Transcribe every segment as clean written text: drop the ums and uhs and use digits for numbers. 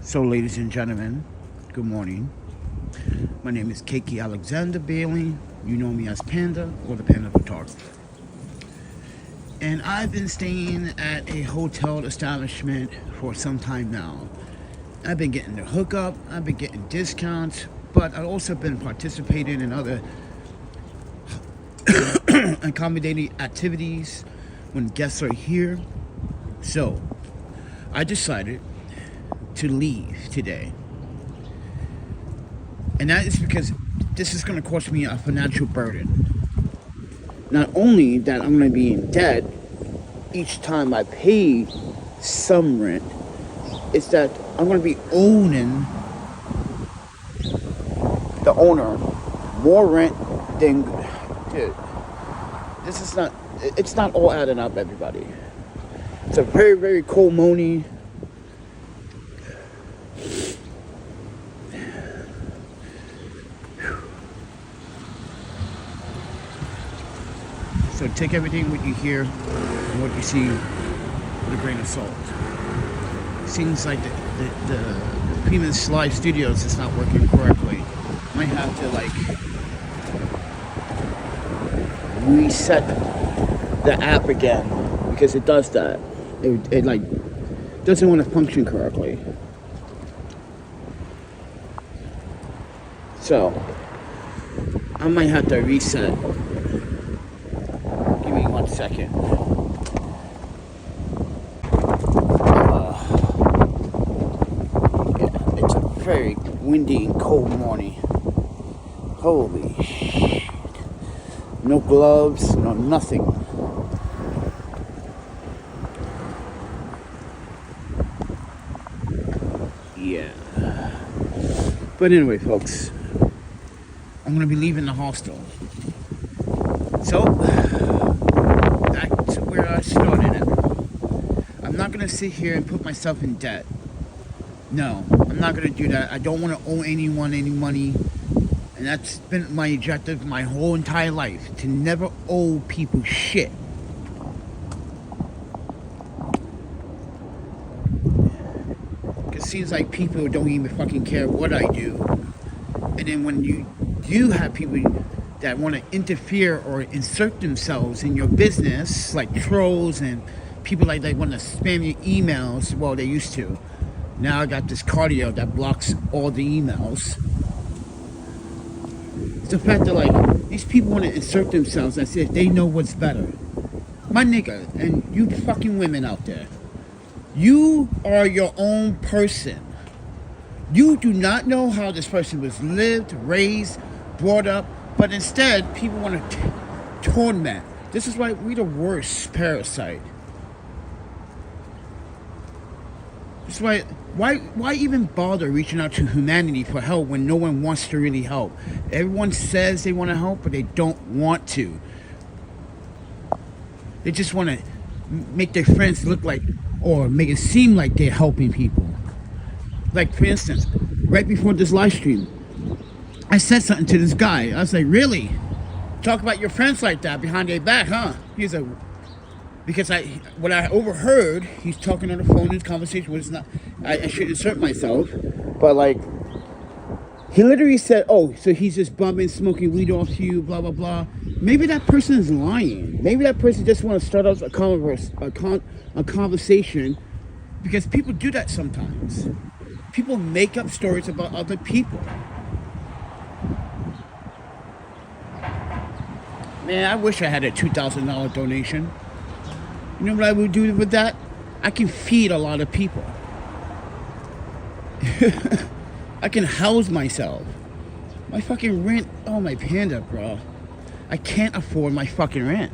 So, ladies and gentlemen, good morning. My name is Keiki Alexander Bailey. You know me as Panda or the Panda Photographer. And I've been staying at a hotel establishment for some time now. I've been getting the hookup, I've been getting discounts, but I've also been participating in other accommodating activities when guests are here. So, I decided to leave today. And that is because this is going to cost me a financial burden. Not only that I'm going to be in debt each time I pay some rent, it's that I'm going to be owning the owner more rent than... Dude, this is not... It's not all adding up, everybody. It's a very, very cold morning. So take everything what you hear and what you see with a grain of salt. Seems like the Premium Live Studios is not working correctly. Might have to reset the app again because it does that. It doesn't want to function correctly. So I might have to reset. Give me 1 second. Yeah, it's a very windy and cold morning. Holy shit. No gloves, no nothing. Yeah. But anyway, folks, I'm going to be leaving the hostel. So, that's where I started it. I'm not going to sit here and put myself in debt. No, I'm not going to do that. I don't want to owe anyone any money. And that's been my objective my whole entire life. To never owe people shit. It seems like people don't even fucking care what I do. And then when you do have people that want to interfere or insert themselves in your business, like trolls and people like that want to spam your emails, well, they used to. Now I got this cardio that blocks all the emails. It's the fact that these people want to insert themselves as if they know what's better. My nigga, and you fucking women out there, you are your own person. You do not know how this person was lived, raised, brought up, but instead, people want to torment. This is why we're the worst parasite. This is why even bother reaching out to humanity for help when no one wants to really help? Everyone says they want to help, but they don't want to. They just want to make their friends look like, or make it seem like they're helping people. Like, for instance, right before this live stream, I said something to this guy. I was like, really? Talk about your friends like that behind their back, huh? He's like, because what I overheard, he's talking on the phone in his conversation, which is not, I should insert myself, but he literally said, oh, so he's just bumming, smoking weed off you, blah, blah, blah. Maybe that person is lying. Maybe that person just wants to start off a conversation, because people do that sometimes. People make up stories about other people. Man, I wish I had a $2,000 donation. You know what I would do with that? I can feed a lot of people. I can house myself. My fucking rent, oh my Panda, bro. I can't afford my fucking rent.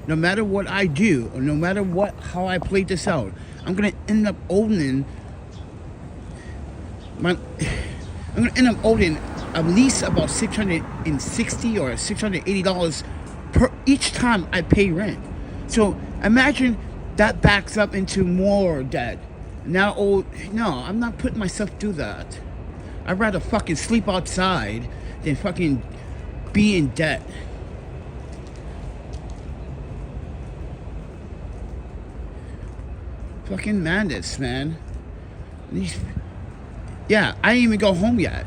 No matter what I do, or no matter how I play this out, I'm gonna end up owing at least about $660 or $680 per each time I pay rent. So imagine that backs up into more debt. Now, no, I'm not putting myself through that. I'd rather fucking sleep outside than fucking be in debt. Fucking madness, man. Yeah, I didn't even go home yet.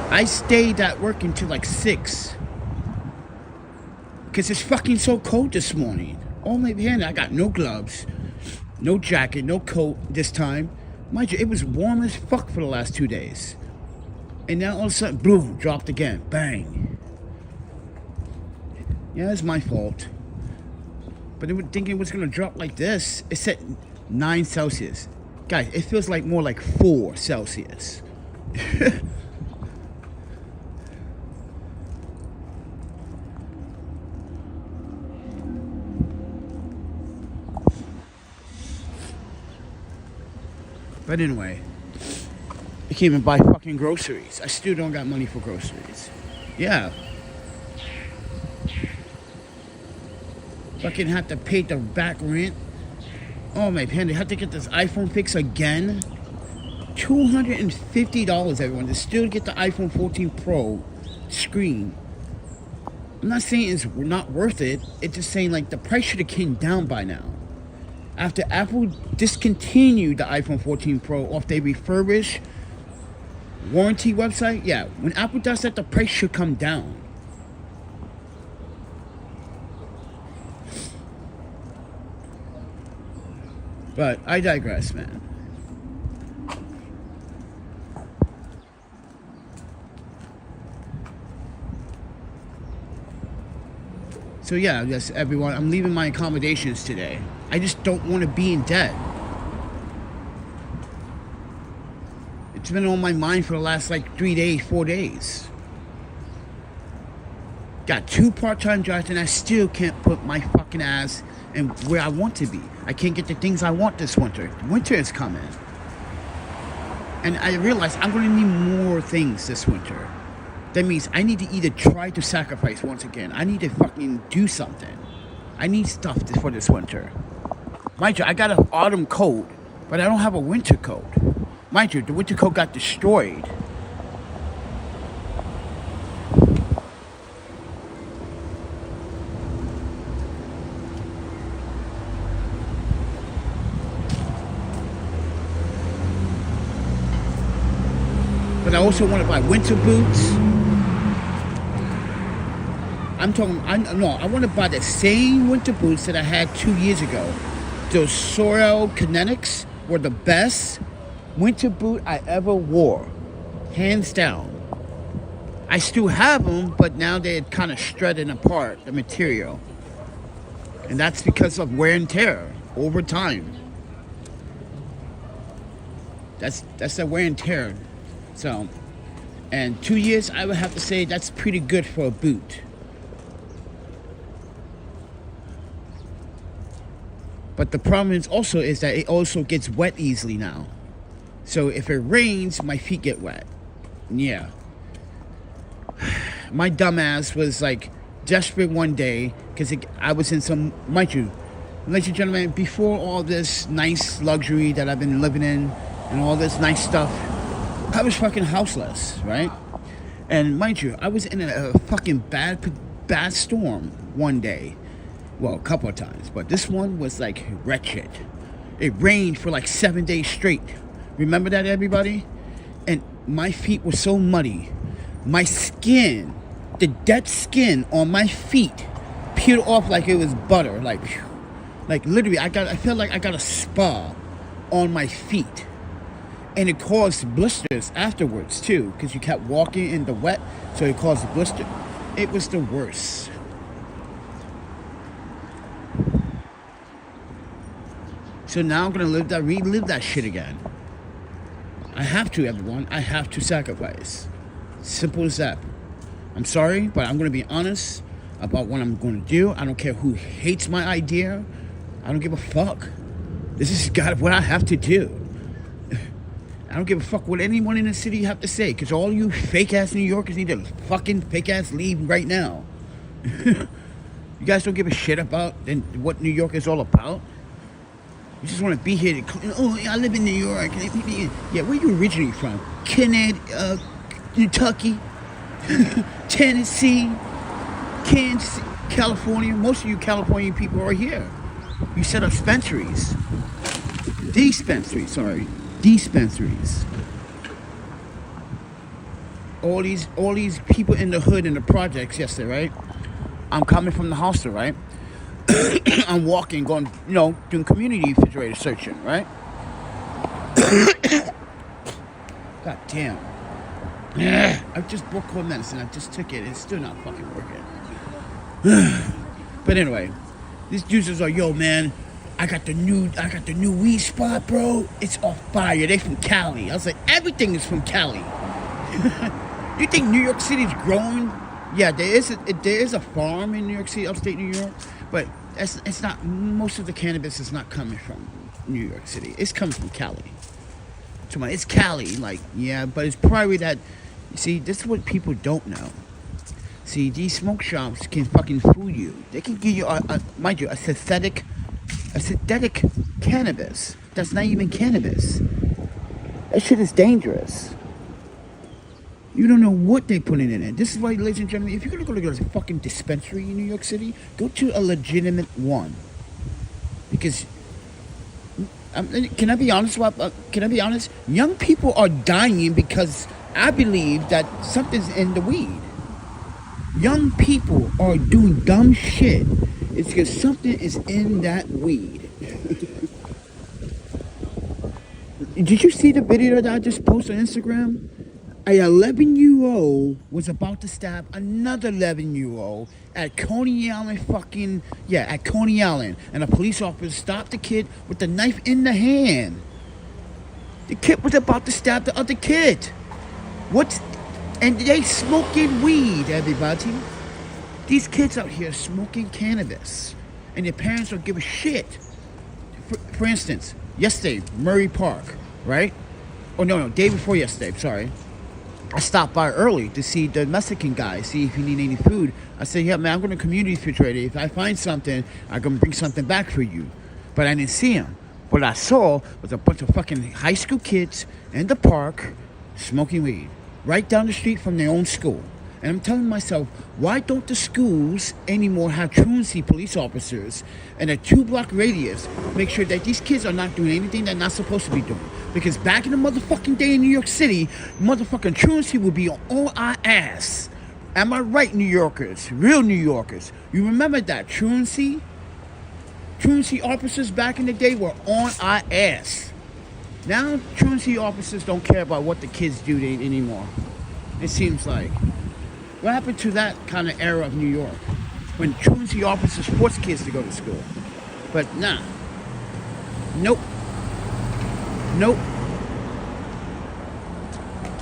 I stayed at work until like 6. Because it's fucking so cold this morning. Oh my man, I got no gloves, no jacket, no coat this time. Mind you, it was warm as fuck for the last 2 days. And now all of a sudden, boom, dropped again. Bang. Yeah, it's my fault. But they were thinking it was going to drop like this. It's at 9 Celsius. Guys, it feels like more like 4 Celsius. But anyway, I can't even buy fucking groceries. I still don't got money for groceries. Yeah. Fucking have to pay the back rent. Oh my man, they have to get this iPhone fixed again. $250, everyone, to still get the iPhone 14 Pro screen. I'm not saying it's not worth it. It's just saying like the price should have came down by now. After Apple discontinued the iPhone 14 Pro off their refurbished warranty website, yeah, when Apple does that, the price should come down. But I digress, man. So yeah, yes, everyone, I'm leaving my accommodations today. I just don't want to be in debt. It's been on my mind for the last like 3 days, 4 days. Got 2 part-time jobs and I still can't put my fucking ass in where I want to be. I can't get the things I want this winter. Winter is coming. And I realize I'm going to need more things this winter. That means I need to either try to sacrifice once again. I need to fucking do something. I need stuff for this winter. Mind you, I got an autumn coat, but I don't have a winter coat. Mind you, the winter coat got destroyed. But I also want to buy winter boots. I want to buy the same winter boots that I had 2 years ago. Those Sorel Kinetics were the best winter boot I ever wore. Hands down. I still have them, but now they're kind of shredding apart, the material. And that's because of wear and tear over time. That's the wear and tear. So, and 2 years, I would have to say that's pretty good for a boot. But the problem is that it also gets wet easily now. So if it rains, my feet get wet. Yeah. My dumbass was like desperate one day because I was in some, mind you, ladies and gentlemen, before all this nice luxury that I've been living in and all this nice stuff, I was fucking houseless, right? And mind you, I was in a fucking bad storm one day. Well, a couple of times, but this one was like wretched. It rained for like 7 days straight. Remember that, everybody? And my feet were so muddy. My skin, the dead skin on my feet, peeled off like it was butter. Like literally, I felt like I got a spa on my feet. And it caused blisters afterwards too, because you kept walking in the wet, so it caused a blister. It was the worst. So now I'm gonna relive that shit again. I have to, everyone. I have to sacrifice. Simple as that. I'm sorry, but I'm gonna be honest about what I'm gonna do. I don't care who hates my idea. I don't give a fuck. This is what I have to do. I don't give a fuck what anyone in the city have to say, because all you fake-ass New Yorkers need to fucking fake-ass leave right now. You guys don't give a shit about what New York is all about? You just want to be here. I live in New York. Yeah, where you originally from? Kentucky, Tennessee, Kansas, California. Most of you California people are here. You set up dispensaries. Dispensaries, sorry. dispensaries. All these people in the hood in the projects yesterday, right? I'm coming from the hostel, right? I'm walking, going, doing community refrigerator searching, right? God damn. I just bought cold medicine. I just took it. It's still not fucking working. But anyway, these dudes was like, yo, man, I got the new weed spot, bro. It's on fire. They from Cali. I was like, everything is from Cali. You think New York City's growing? Yeah, there is a farm in New York City, upstate New York, but it's not. Most of the cannabis is not coming from New York City. It's coming from Cali. It's Cali, but it's probably that. See, this is what people don't know. See, these smoke shops can fucking fool you. They can give you, mind you, a synthetic cannabis. That's not even cannabis. That shit is dangerous. You don't know what they're putting in it. This is why, ladies and gentlemen, if you're going to go to a fucking dispensary in New York City, go to a legitimate one. Because, can I be honest? Young people are dying because I believe that something's in the weed. Young people are doing dumb shit. It's because something is in that weed. Did you see the video that I just posted on Instagram? A 11-year-old was about to stab another 11-year-old at Coney Island at Coney Island. And a police officer stopped the kid with the knife in the hand. The kid was about to stab the other kid. And they smoking weed, everybody. These kids out here smoking cannabis. And their parents don't give a shit. For instance, yesterday, Murray Park, right? Oh, no, day before yesterday, sorry. I stopped by early to see the Mexican guy, see if he need any food. I said, yeah, man, I'm going to community refrigerator. If I find something, I'm going to bring something back for you. But I didn't see him. What I saw was a bunch of fucking high school kids in the park smoking weed right down the street from their own school. And I'm telling myself, why don't the schools anymore have truancy police officers in a 2-block radius make sure that these kids are not doing anything they're not supposed to be doing? Because back in the motherfucking day in New York City, motherfucking truancy would be on our ass. Am I right, New Yorkers? Real New Yorkers. You remember that truancy? Truancy officers back in the day were on our ass. Now, truancy officers don't care about what the kids do anymore. It seems like. What happened to that kind of era of New York? When truancy officers forced kids to go to school. But nah. Nope.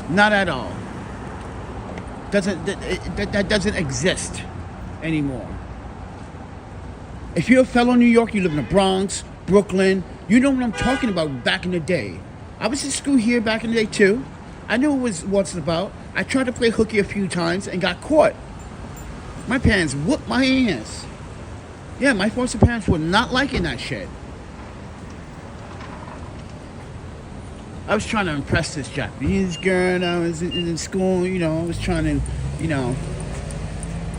Not at all. That doesn't exist anymore. If you're a fellow New York, you live in the Bronx, Brooklyn, you know what I'm talking about back in the day. I was in school here back in the day too. I knew what it's about. I tried to play hooky a few times and got caught. My parents whooped my ass. Yeah, my foster parents were not liking that shit. I was trying to impress this Japanese girl and I was in school, I was trying to,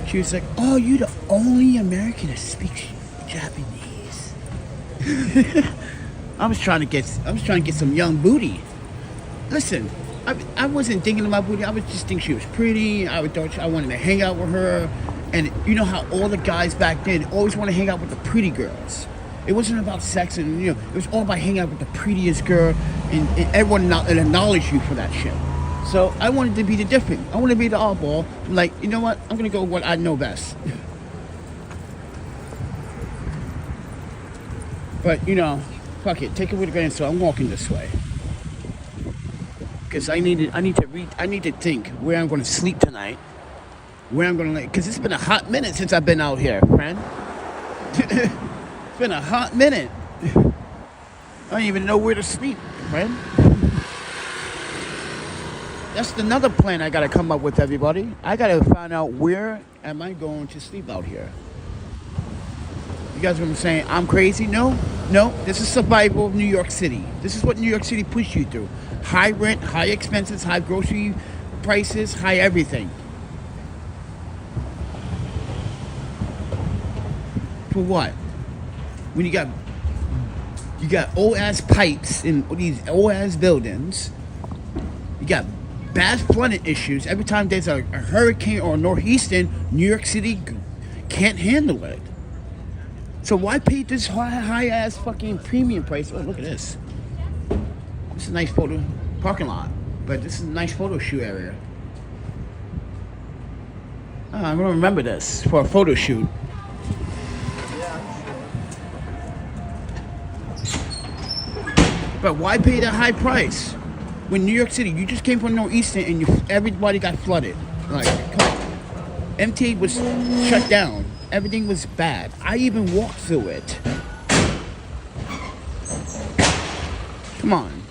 she was like, oh, you're the only American that speaks Japanese. I was trying to get some young booty. Listen, I wasn't thinking about booty. I was just thinking she was pretty. I wanted to hang out with her. And you know how all the guys back then always want to hang out with the pretty girls. It wasn't about sex, and it was all about hanging out with the prettiest girl, and everyone acknowledged you for that shit. So I wanted to be the different. I wanted to be the oddball. Like, you know what? I'm gonna go with what I know best. But fuck it. Take it with a grain of salt. I'm walking this way because I need to think where I'm gonna sleep tonight. Where I'm gonna lay, because it's been a hot minute since I've been out here, friend. It's been a hot minute. I don't even know where to sleep, friend. That's another plan I gotta come up with, everybody. I gotta find out where am I going to sleep out here. You guys know what I'm saying? I'm crazy? No. This is survival of New York City. This is what New York City pushed you through. High rent, high expenses, high grocery prices, high everything. For what? When you got You got old ass pipes in these old ass buildings. You got bad flooding issues. Every time there's a hurricane or a northeastern, New York City can't handle it. So why pay this high ass fucking premium price? Oh, look at this. This is a nice photo parking lot, but this is a nice photo shoot area. Oh, I'm gonna remember this for a photo shoot. But why pay that high price when New York City? You just came from northeastern and everybody got flooded. Like, MTA was shut down. Everything was bad. I even walked through it. Come on.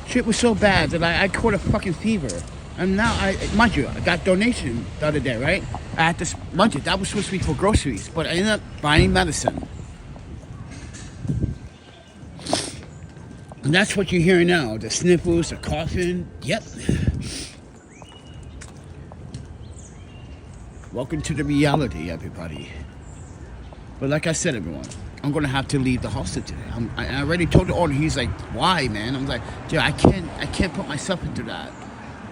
Shit was so bad that I caught a fucking fever. And now, mind you, I got donation the other day, right? I had this budget. That was supposed to be for groceries, but I ended up buying medicine. And that's what you're hearing now. The sniffles, the coughing. Yep. Welcome to the reality, everybody. But like I said, everyone, I'm going to have to leave the hostel today. I already told the owner. He's like, why, man? I'm like, dude, I can't put myself into that.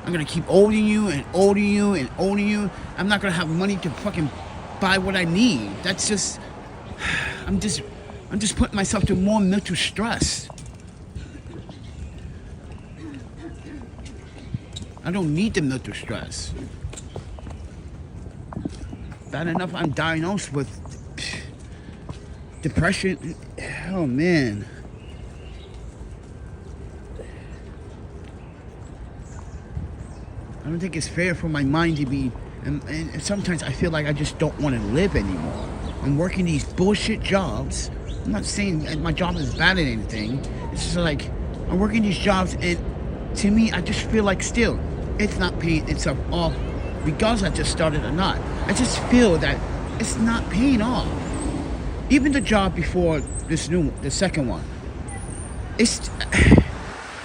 I'm going to keep owing you and owing you and owing you. I'm not going to have money to fucking buy what I need. That's just, I'm just putting myself to more mental stress. I don't need the mental stress. Bad enough I'm diagnosed with depression. Oh, man. I don't think it's fair for my mind to be... And sometimes I feel like I just don't want to live anymore. I'm working these bullshit jobs. I'm not saying my job is bad at anything. It's just like, I'm working these jobs and to me, I just feel like still, it's not paying itself off because I just started or not. I just feel that it's not paying off. Even the job before this new one, the second one, it's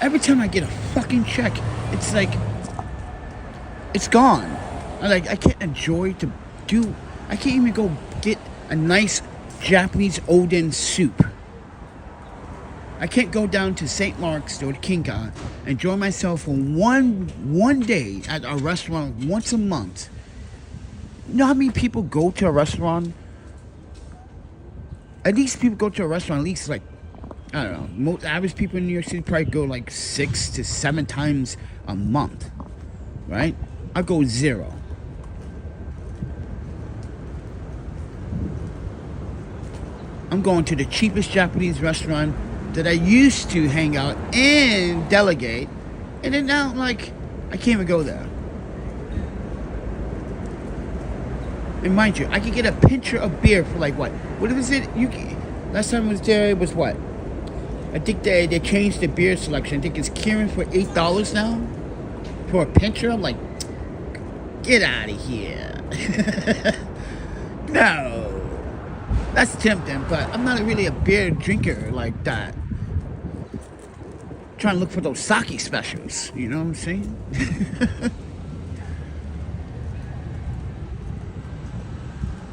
every time I get a fucking check, it's like it's gone. I can't enjoy to do. I can't even go get a nice Japanese Oden soup. I can't go down to St. Mark's or Kinka, enjoy myself for one day at a restaurant once a month. You know how many people go to a restaurant? At least people go to a restaurant at least like, I don't know, most average people in New York City probably go like 6 to 7 times a month, right? I go 0. I'm going to the cheapest Japanese restaurant that I used to hang out and delegate, and then now, like, I can't even go there. And mind you, I could get a pitcher of beer for like what? What was it? Last time I was there, it was what? I think they changed the beer selection. I think it's Kieran for $8 now for a pitcher. I'm like, get out of here. No, that's tempting, but I'm not really a beer drinker like that. Trying to look for those sake specials, you know what I'm saying?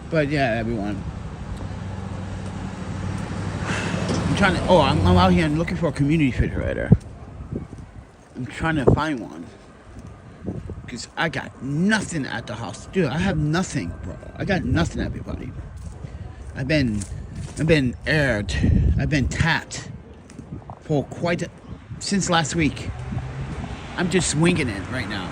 But yeah, everyone. I'm out here and looking for a community refrigerator. I'm trying to find one. Because I got nothing at the house. Dude, I have nothing, bro. I got nothing, everybody. I've been aired. I've been tapped for since last week. I'm just winging it right now.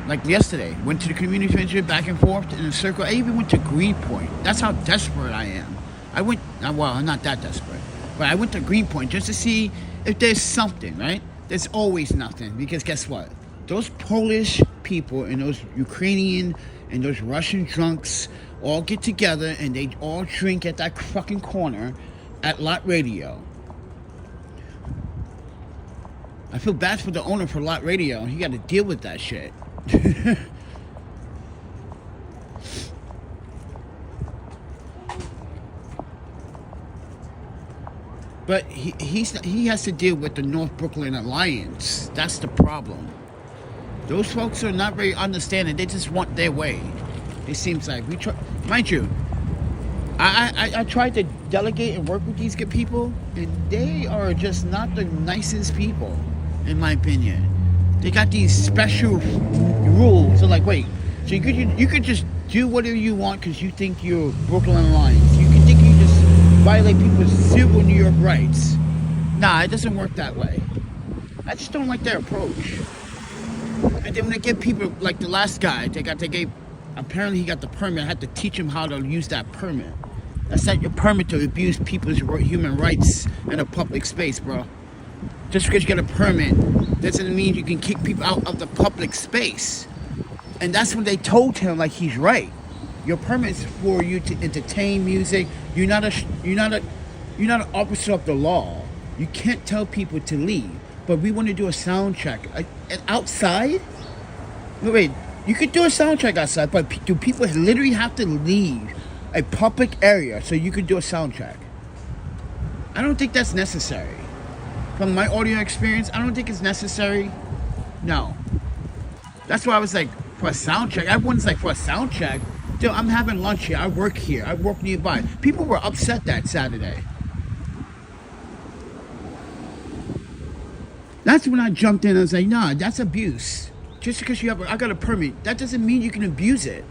Like yesterday, went to the community center back and forth in a circle. I even went to Greenpoint. That's how desperate I am. Well, I'm not that desperate, but I went to Greenpoint just to see if there's something, right? There's always nothing, because guess what? Those Polish people and those Ukrainian and those Russian drunks all get together and they all drink at that fucking corner at Lot Radio. I feel bad for the owner for Lot Radio. He got to deal with that shit. But he has to deal with the North Brooklyn Alliance. That's the problem. Those folks are not very understanding. They just want their way. It seems like mind you, I tried to delegate and work with these good people, and they are just not the nicest people, in my opinion. They got these special rules. So like, wait, so you could just do whatever you want because you think you're Brooklyn Alliance. You can think you just violate people's civil New York rights. Nah, it doesn't work that way. I just don't like their approach. And then when they get people like the last guy, apparently he got the permit. I had to teach him how to use that permit. That's not your permit to abuse people's human rights in a public space, bro. Just because you get a permit doesn't mean you can kick people out of the public space. And that's when they told him, like, he's right. Your permit is for you to entertain music. You're not an officer of the law. You can't tell people to leave. But we want to do a sound check. And outside? Wait, you could do a sound check outside, but do people literally have to leave a public area so you could do a sound check? I don't think that's necessary. From my audio experience, I don't think it's necessary. No. That's why I was like, for a sound check. Everyone's like, for a sound check? Dude, I'm having lunch here. I work here. I work nearby. People were upset that Saturday. That's when I jumped in and was like, nah, that's abuse. Just because I got a permit, that doesn't mean you can abuse it.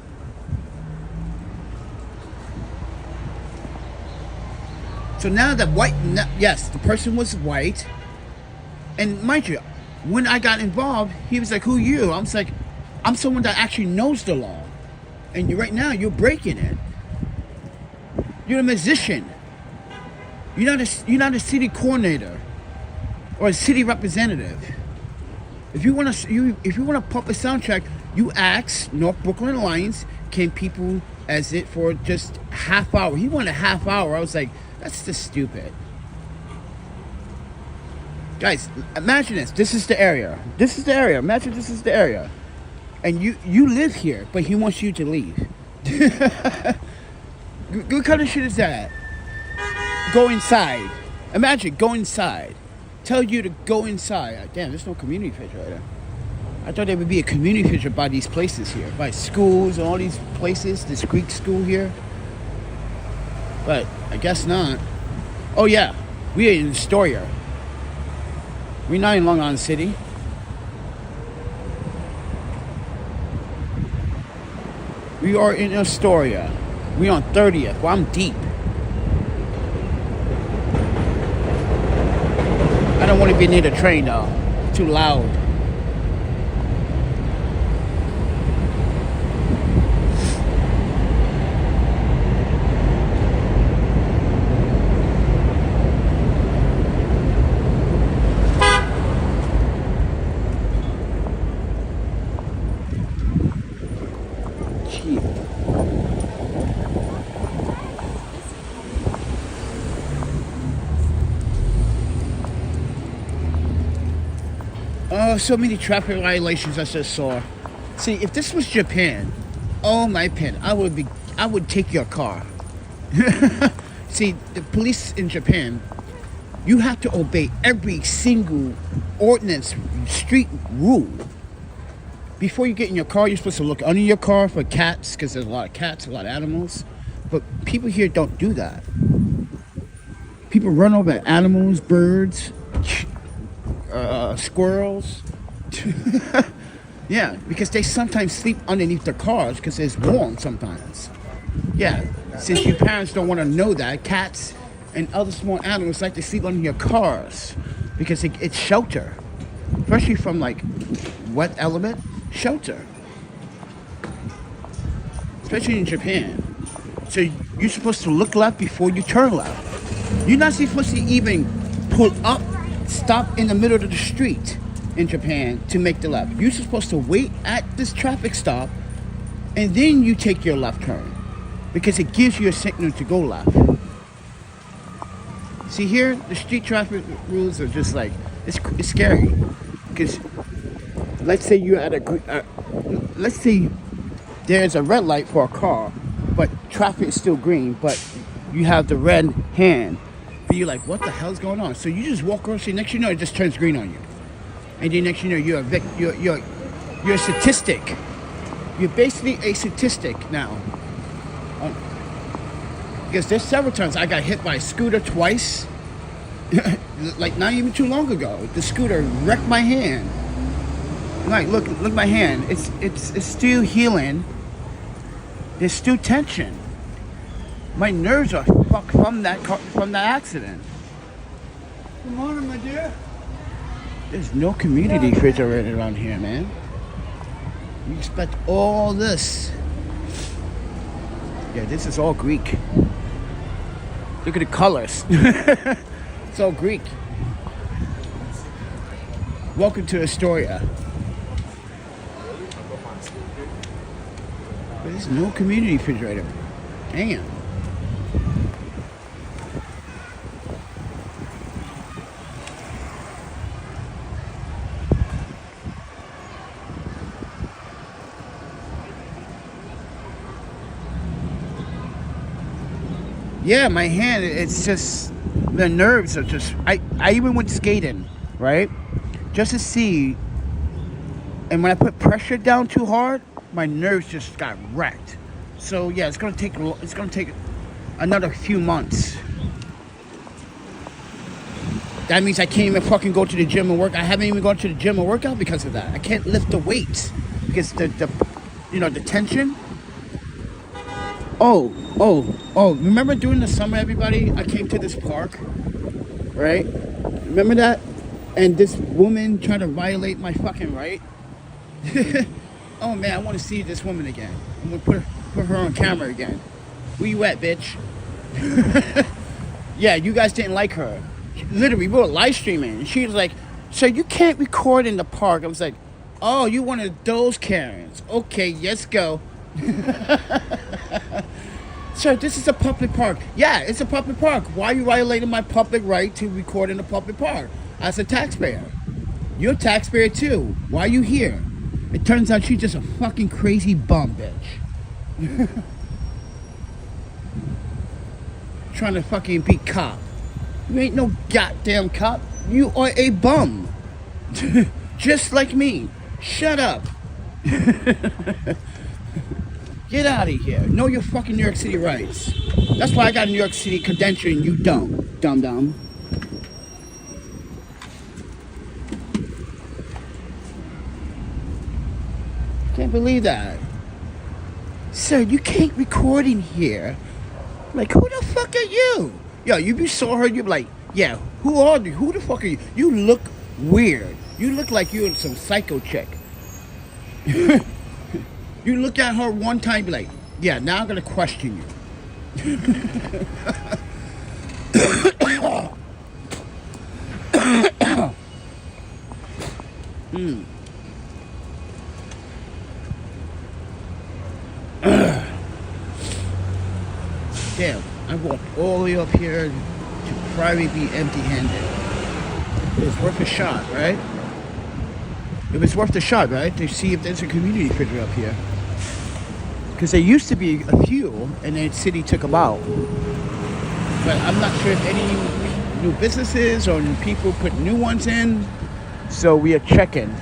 So now that yes, the person was white. And mind you, when I got involved, he was like, who are you? I was like, I'm someone that actually knows the law. And right now, you're breaking it. You're a musician. You're not a city coordinator or a city representative. If you want to pump a sound check, you ask North Brooklyn Alliance, can people as it for just half hour? He wanted a half hour. I was like, that's just stupid. Guys, imagine this. This is the area. This is the area. Imagine this is the area. And you live here, but he wants you to leave. What kind of shit is that? Go inside. Imagine, go inside. Tell you to go inside. Damn, there's no community feature right there. I thought there would be a community feature by these places here. By schools and all these places. This Greek school here. But I guess not. Oh yeah, we are in Astoria. We're not in Long Island City. We are in Astoria. We're on 30th. Well, I'm deep. I don't want to be near the train though. It's too loud. Oh, so many traffic violations I just saw. See, if this was Japan, oh my pen, I would take your car. See, the police in Japan, you have to obey every single ordinance, street rule. Before you get in your car, you're supposed to look under your car for cats, because there's a lot of cats, a lot of animals. But people here don't do that. People run over animals, birds, squirrels. Yeah, because they sometimes sleep underneath their cars because it's warm sometimes. Yeah, since your parents don't want to know that, cats and other small animals like to sleep under your cars because it's shelter, especially from like wet element shelter, especially in Japan. So you're supposed to look left before you turn left. You're not supposed to even pull up, stop in the middle of the street in Japan to make the left. You're supposed to wait at this traffic stop and then you take your left turn because it gives you a signal to go left. See here, the street traffic rules are just like, it's scary because let's say you're at let's say there's a red light for a car, but traffic is still green, but you have the red hand. But you're like, what the hell's going on? So you just walk across, and next you know, it just turns green on you. And then next you know, you're a statistic. You're basically a statistic now. Because there's several times I got hit by a scooter twice. Like not even too long ago. The scooter wrecked my hand. Like look my hand. It's still healing. There's still tension. My nerves are fucked from that accident. Good morning, my dear. There's no community refrigerator around here, man. You expect all this. Yeah, this is all Greek. Look at the colors. It's all Greek. Welcome to Astoria. There's no community refrigerator. Damn. Yeah, my hand, it's just, the nerves are just, I even went skating, right? Just to see, and when I put pressure down too hard, my nerves just got wrecked. So yeah, it's gonna take another few months. That means I can't even fucking go to the gym and work. I haven't even gone to the gym and work out because of that. I can't lift the weights because the tension. Oh, remember during the summer, everybody, I came to this park, right? Remember that? And this woman tried to violate my fucking right. Oh man, I want to see this woman again. I'm gonna put her on camera again. Where you at, bitch? Yeah, you guys didn't like her. Literally, we were live streaming, and she was like, "So you can't record in the park?" I was like, "Oh, you one of those Karens? Okay, let's go." Sir, this is a public park. Yeah, it's a public park. Why are you violating my public right to record in a public park? As a taxpayer. You're a taxpayer too. Why are you here? It turns out she's just a fucking crazy bum bitch. Trying to fucking be cop. You ain't no goddamn cop. You are a bum. Just like me. Shut up. Get out of here. Know your fucking New York City rights. That's why I got a New York City credential and you don't. Dumb. Can't believe that. Sir, you can't record in here. Like, who the fuck are you? Yo, you saw her, you'd be like, yeah, who are you? Who the fuck are you? You look weird. You look like you're some psycho chick. You look at her one time, be like, yeah, now I'm gonna question you. Damn, I walked all the way up here to probably be empty-handed. It was worth a shot, right? It was worth a shot, right? To see if there's a community figure up here. Because there used to be a few, and then the city took them out. But I'm not sure if any new businesses or new people put new ones in. So we are checking.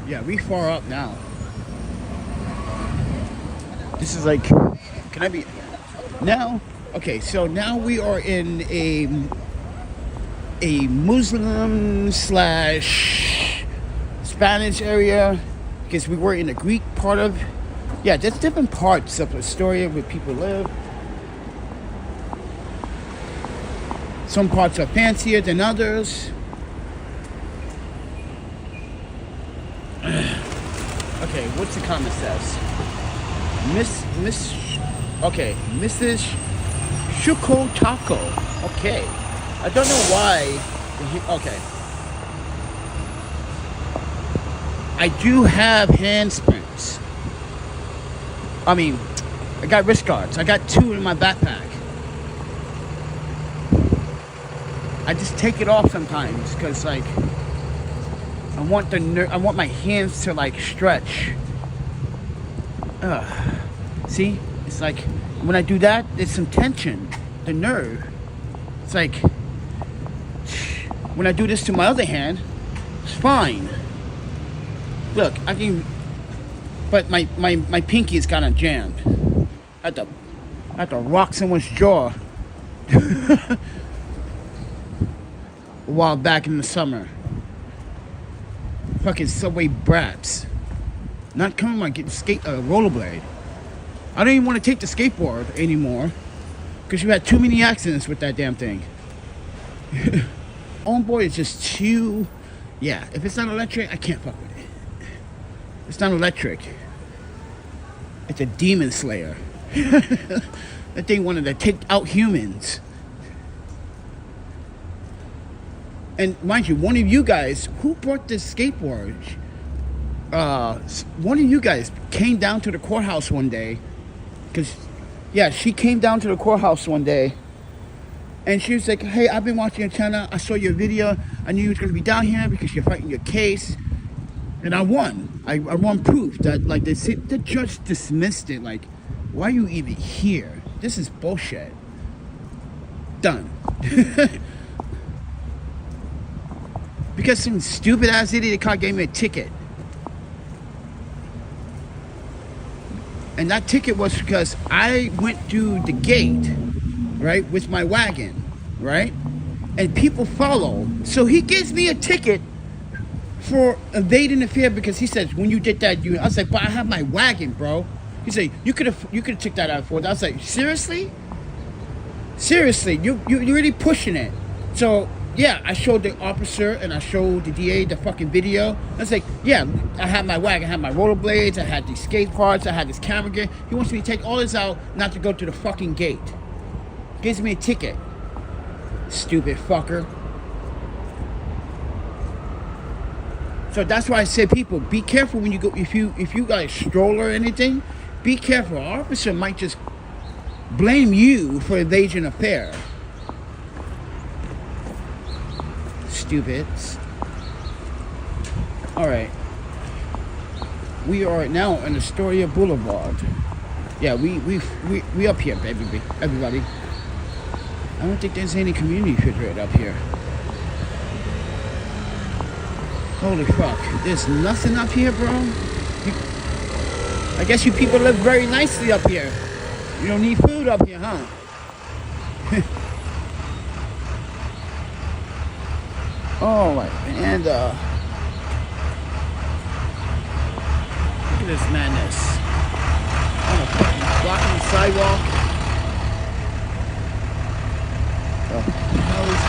Yeah, we far up now. This is like, can I be now? Okay, so now we are in a Muslim / Spanish area, because we were in the Greek part of, yeah, there's different parts of Astoria where people live. Some parts are fancier than others. Okay, what's the comment says? Mrs. Shuko Taco. Okay. I don't know why. Okay. I do have hand sprints. I mean, I got wrist guards. I got 2 in my backpack. I just take it off sometimes because, like, I want my hands to, like, stretch. See? It's like when I do that, there's some tension. The nerve. It's like when I do this to my other hand, it's fine. Look, I can, but my pinky is kind of jammed at the I had to rock someone's jaw a while back in the summer. Fucking subway brats. Not coming like getting rollerblade. I don't even want to take the skateboard anymore because you had too many accidents with that damn thing. Onboard is just too. Yeah, if it's not electric, I can't fuck with it. It's not electric. It's a demon slayer. That thing wanted to take out humans. And mind you, one of you guys, who brought this skateboard? One of you guys came down to the courthouse one day. Because, yeah, she came down to the courthouse one day. And she was like, hey, I've been watching your channel. I saw your video. I knew you was going to be down here because you're fighting your case. And I won. I won proof that, like, the judge dismissed it. Like, why are you even here? This is bullshit. Done. Because some stupid ass idiot car gave me a ticket. And that ticket was because I went through the gate, right, with my wagon, right? And people follow. So he gives me a ticket for evading the fear because he says, when you did that, I was like, but I have my wagon, bro. He said, you could have took that out for it. I was like, seriously? Seriously, you're really pushing it. So, yeah, I showed the officer and I showed the DA the fucking video. I was like, yeah, I had my wagon, I had my rollerblades, I had these skate parts, I had this camera gear. He wants me to take all this out, not to go to the fucking gate. Gives me a ticket. Stupid fucker. So that's why I say, people, be careful when you go, if you got a stroller or anything, be careful. An officer might just blame you for evasion of fare. Stupids. All right. We are now on Astoria Boulevard. Yeah, we up here, baby, everybody. I don't think there's any community refrigerator up here. Holy fuck! There's nothing up here, bro. I guess you people live very nicely up here. You don't need food up here, huh? Oh my, and look at this madness. Blocking the sidewalk. Oh, hell is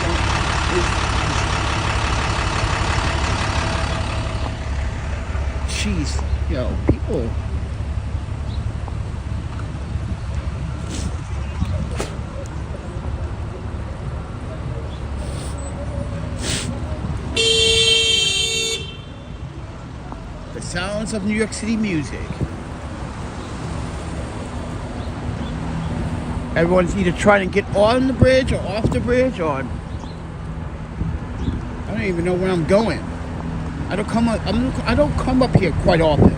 jeez, yo, people. Sounds of New York City music. Everyone's either trying to get on the bridge or off the bridge, or I don't even know where I'm going. I don't come up here quite often.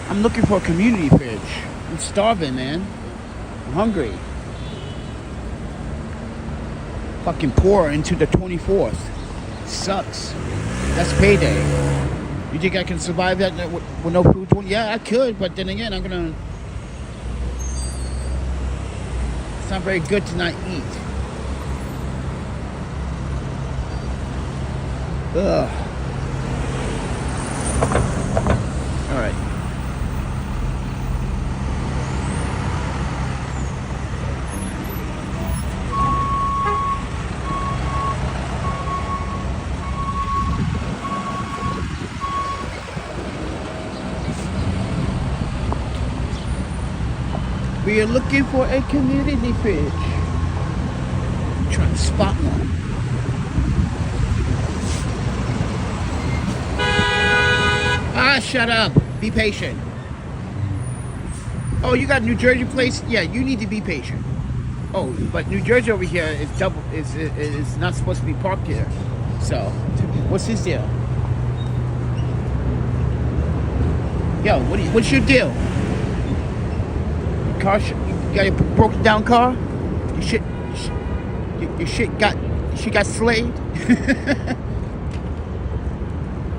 I'm looking for a community bridge. I'm starving, man. I'm hungry. Fucking pour into the 24th. Sucks. That's payday. You think I can survive that with no food? Yeah, I could, but then again, it's not very good to not eat. Ugh. All right. We are looking for a community fridge. I'm trying to spot one. Ah, shut up. Be patient. Oh, you got a New Jersey place? Yeah, you need to be patient. Oh, but New Jersey over here is is not supposed to be parked here. So, what's his deal? Yo, what's your deal? Car, you got a broken down car? Your shit got slayed.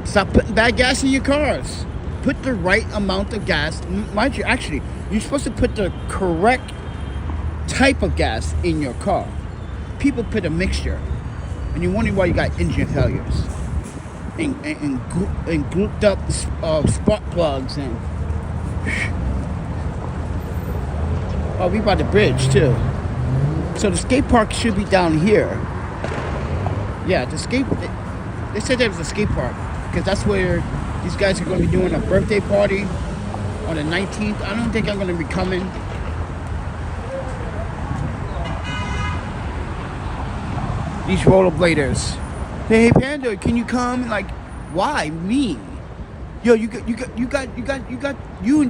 Stop putting bad gas in your cars. Put the right amount of gas. Mind you, actually, you're supposed to put the correct type of gas in your car. People put a mixture, and you're wondering why you got engine failures and grouped up spark plugs and. Oh, we by the bridge too. So the skate park should be down here. Yeah, they said there was a skate park because that's where these guys are going to be doing a birthday party on the 19th. I don't think I'm going to be coming. These rollerbladers. Hey Panda, can you come? Like, why me? Yo, you and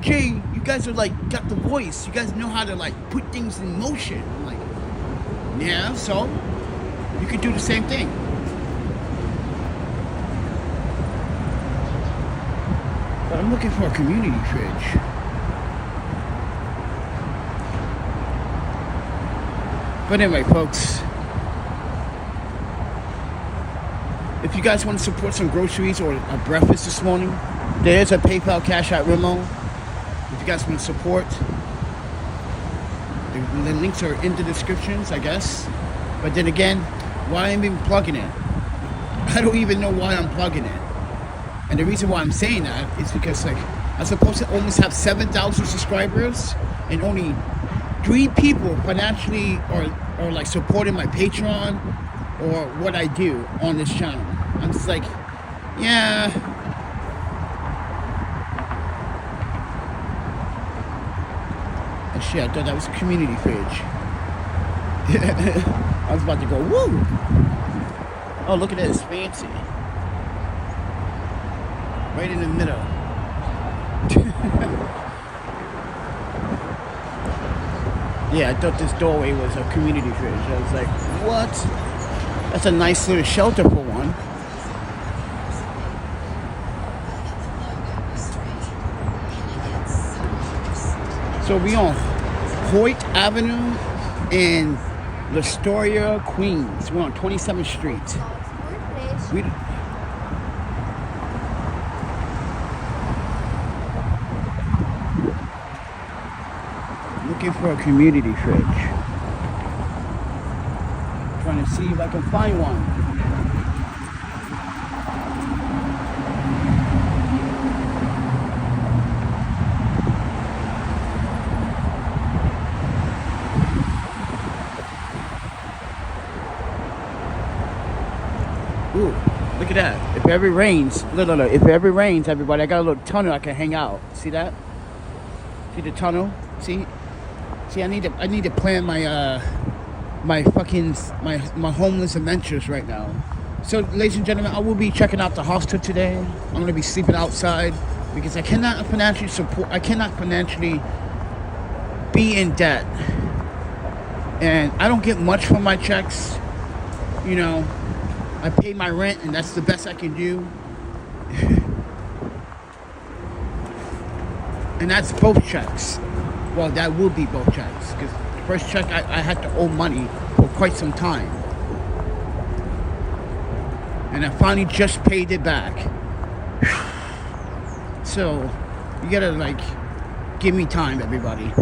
Jay, you guys are like got the voice. You guys know how to like put things in motion. I'm like, yeah, so you could do the same thing. But I'm looking for a community fridge. But anyway, folks, if you guys want to support some groceries or a breakfast this morning, there's a PayPal, Cash App, Venmo. If you guys want to support, the links are in the descriptions, I guess. But then again, why am I even plugging it? I don't even know why I'm plugging it. And the reason why I'm saying that is because like I'm supposed to almost have 7,000 subscribers, and only 3 people financially are like supporting my Patreon or what I do on this channel. I'm just like, yeah. And shit, I thought that was a community fridge. I was about to go, woo! Oh, look at this, fancy. Right in the middle. Yeah, I thought this doorway was a community fridge. I was like, what? That's a nice little shelter for one. So we on Hoyt Avenue in Astoria, Queens. We're on 27th Street. We looking for a community fridge. Trying to see if I can find one. Ooh, look at that. If it ever rains, look, if it ever rains, everybody, I got a little tunnel I can hang out. See that? See the tunnel? See, I need to plan my my homeless adventures right now. So, ladies and gentlemen, I will be checking out the hostel today. I'm going to be sleeping outside because I cannot financially be in debt. And I don't get much from my checks. You know, I pay my rent and that's the best I can do. And that's both checks. Well, that will be both checks because the first check I had to owe money for quite some time. And I finally just paid it back. So, you gotta like, give me time, everybody.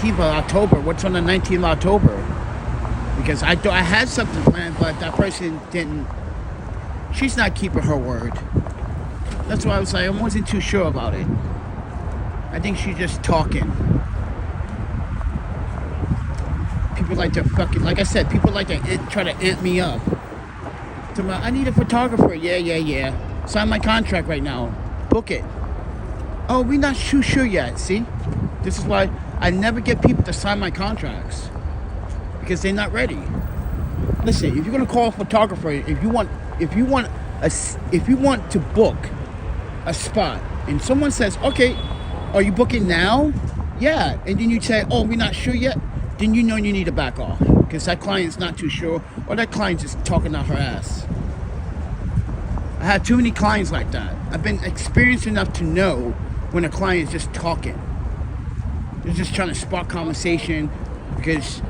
Of October. What's on the 19th of October? Because I had something planned, but that person didn't. She's not keeping her word. That's why I was like, I wasn't too sure about it. I think she's just talking. People like to fucking, like I said, people like to try to amp me up. So I need a photographer. Yeah. Sign my contract right now. Book it. Oh, we're not too sure yet. See? This is why I never get people to sign my contracts, because they're not ready. Listen, if you're gonna call a photographer, if you want to book a spot, and someone says, okay, are you booking now? Yeah, and then you say, oh, we're not sure yet, then you know you need to back off, because that client's not too sure, or that client's just talking out her ass. I had too many clients like that. I've been experienced enough to know when a client is just talking. They're just trying to spark conversation because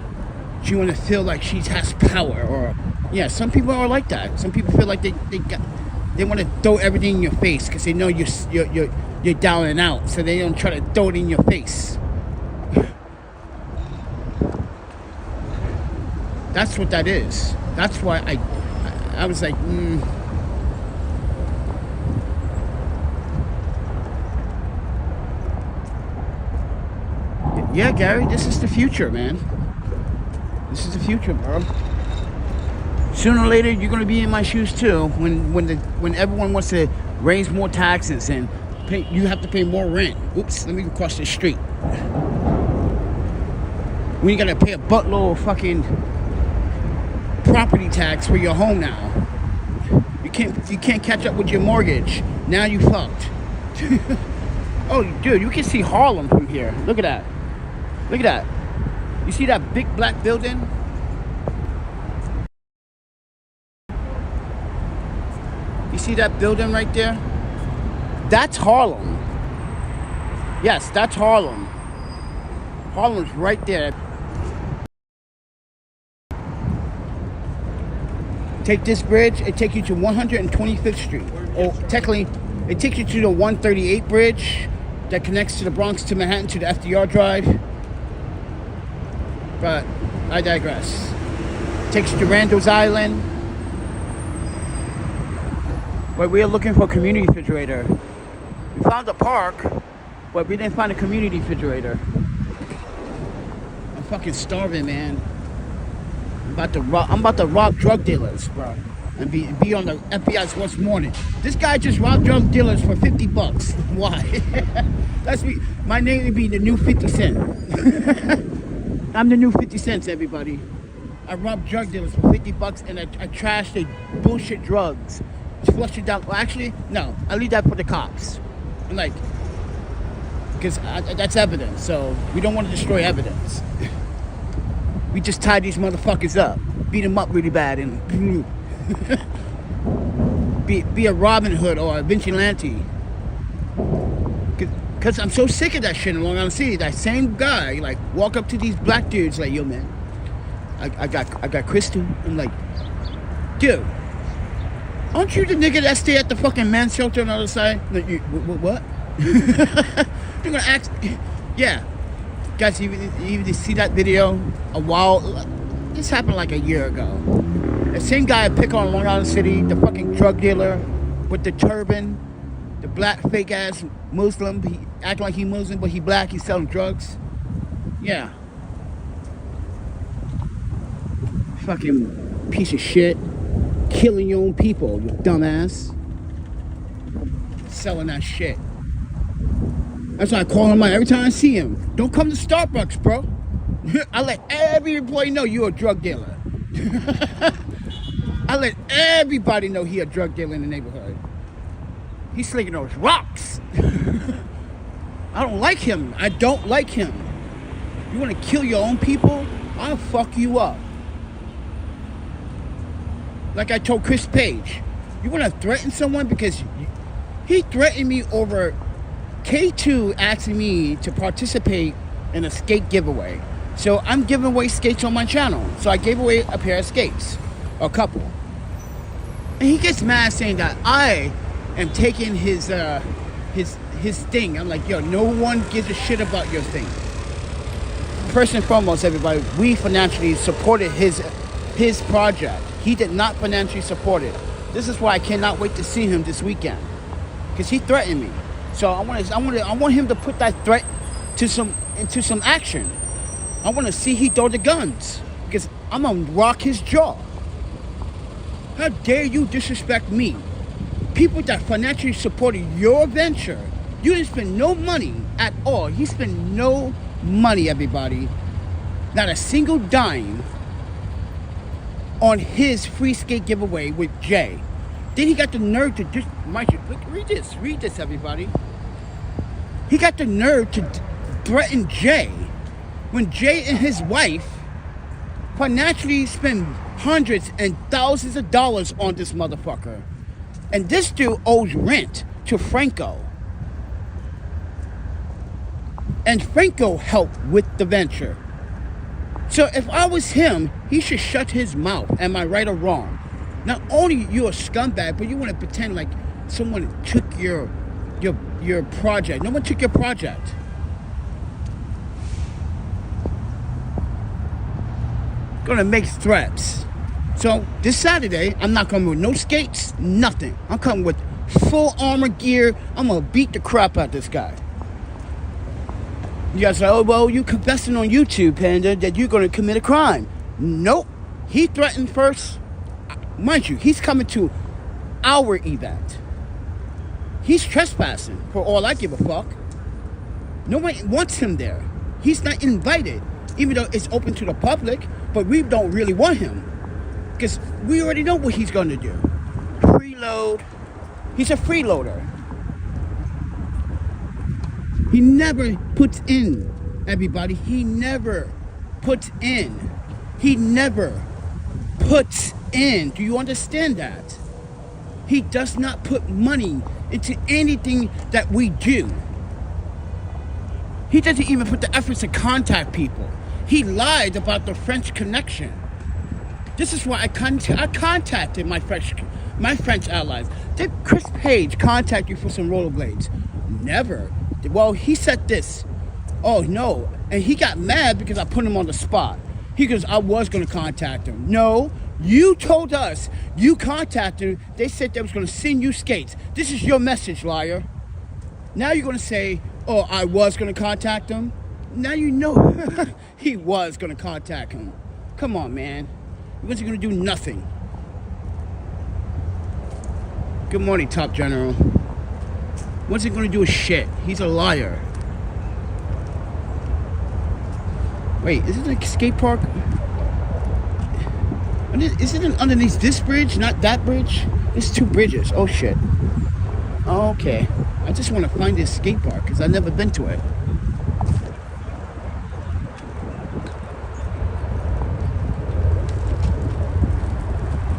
she want to feel like she has power, or yeah, some people are like that. Some people feel like they want to throw everything in your face because they know you're down and out, so they don't try to throw it in your face. That's what that is. That's why I was like, Yeah, Gary, this is the future, man. This is the future, bro. Sooner or later, you're gonna be in my shoes too. When everyone wants to raise more taxes and you have to pay more rent. Oops, let me cross the street. When you gotta pay a buttload of fucking property tax for your home now. You can't catch up with your mortgage. Now you fucked. Oh, dude, you can see Harlem from here. Look at that. Look at that. You see that big black building? You see that building right there? That's Harlem. Yes, that's Harlem. Harlem's right there. Take this bridge, it takes you to 125th Street. Or technically, it takes you to the 138 bridge that connects to the Bronx to Manhattan to the FDR Drive. But I digress. Takes you to Randall's Island. But we are looking for a community refrigerator. We found a park, but we didn't find a community refrigerator. I'm fucking starving, man. I'm about to rob drug dealers, bro, and be on the FBI's What's Morning. This guy just robbed drug dealers for $50. Why? That's me. My name would be the new 50 Cent. I'm the new 50 cents, everybody. I robbed drug dealers for $50 and I trashed their bullshit drugs. Just flushed it down. Well, actually, no. I leave that for the cops. And like, because that's evidence. So we don't want to destroy evidence. We just tie these motherfuckers up, beat them up really bad, and be a Robin Hood or a vigilante. Cause I'm so sick of that shit in Long Island City. That same guy, like, walk up to these black dudes, like, yo, man, I got Crystal. I'm like, dude, aren't you the nigga that stay at the fucking men's shelter on the other side? Like, what? You're gonna ask, yeah. Guys, you see that video a while? This happened like a year ago. The same guy I pick on Long Island City, the fucking drug dealer with the turban, the black fake ass Muslim. He acting like he Muslim, but he black. He's selling drugs. Yeah. Fucking piece of shit. Killing your own people, you dumbass. Selling that shit. That's why I call him out every time I see him. Don't come to Starbucks, bro. I let every employee know you're a drug dealer. I let everybody know he a drug dealer in the neighborhood. He's slinging those rocks. I don't like him. I don't like him. You want to kill your own people? I'll fuck you up. Like I told Chris Page. You want to threaten someone because he threatened me over K2 asking me to participate in a skate giveaway. So I'm giving away skates on my channel. So I gave away a pair of skates. A couple. And he gets mad saying that I am taking his thing. I'm like, yo, no one gives a shit about your thing. First and foremost, everybody, we financially supported his project. He did not financially support it. This is why I cannot wait to see him this weekend. Because he threatened me. So I want him to put that threat into some action. I want to see he throw the guns, because I'm gonna rock his jaw. How dare you disrespect me? People that financially supported your venture You didn't spend no money at all. He spent no money, everybody. Not a single dime on his free skate giveaway with Jay. Then he got the nerve to just, mind you, look, read this, everybody. He got the nerve to threaten Jay when Jay and his wife financially spend hundreds and thousands of dollars on this motherfucker. And this dude owes rent to Franco. And Franco helped with the venture. So if I was him, he should shut his mouth. Am I right or wrong? Not only you're a scumbag, but you want to pretend like someone took your project. No one took your project. Gonna make threats. So this Saturday, I'm not coming with no skates, nothing. I'm coming with full armor gear. I'm gonna beat the crap out of this guy. You guys say, oh, well, you confessing on YouTube, Panda, that you're going to commit a crime. Nope. He threatened first. Mind you, he's coming to our event. He's trespassing, for all I give a fuck. No one wants him there. He's not invited, even though it's open to the public, but we don't really want him. Because we already know what he's going to do. Freeload. He's a freeloader. He never puts in, everybody. He never puts in. He never puts in. Do you understand that? He does not put money into anything that we do. He doesn't even put the efforts to contact people. He lied about the French connection. This is why I contacted my French allies. Did Chris Page contact you for some rollerblades? Never. Well, he said this. Oh, no. And he got mad because I put him on the spot. He goes, I was going to contact him. No, you told us you contacted him. They said they was going to send you skates. This is your message, liar. Now you're going to say, oh, I was going to contact him. Now you know he was going to contact him. Come on, man. He wasn't going to do nothing. Good morning, Top General. What's he going to do with shit? He's a liar. Wait, is it a skate park? Is it underneath this bridge, not that bridge? It's two bridges. Oh, shit. Okay. I just want to find this skate park because I've never been to it.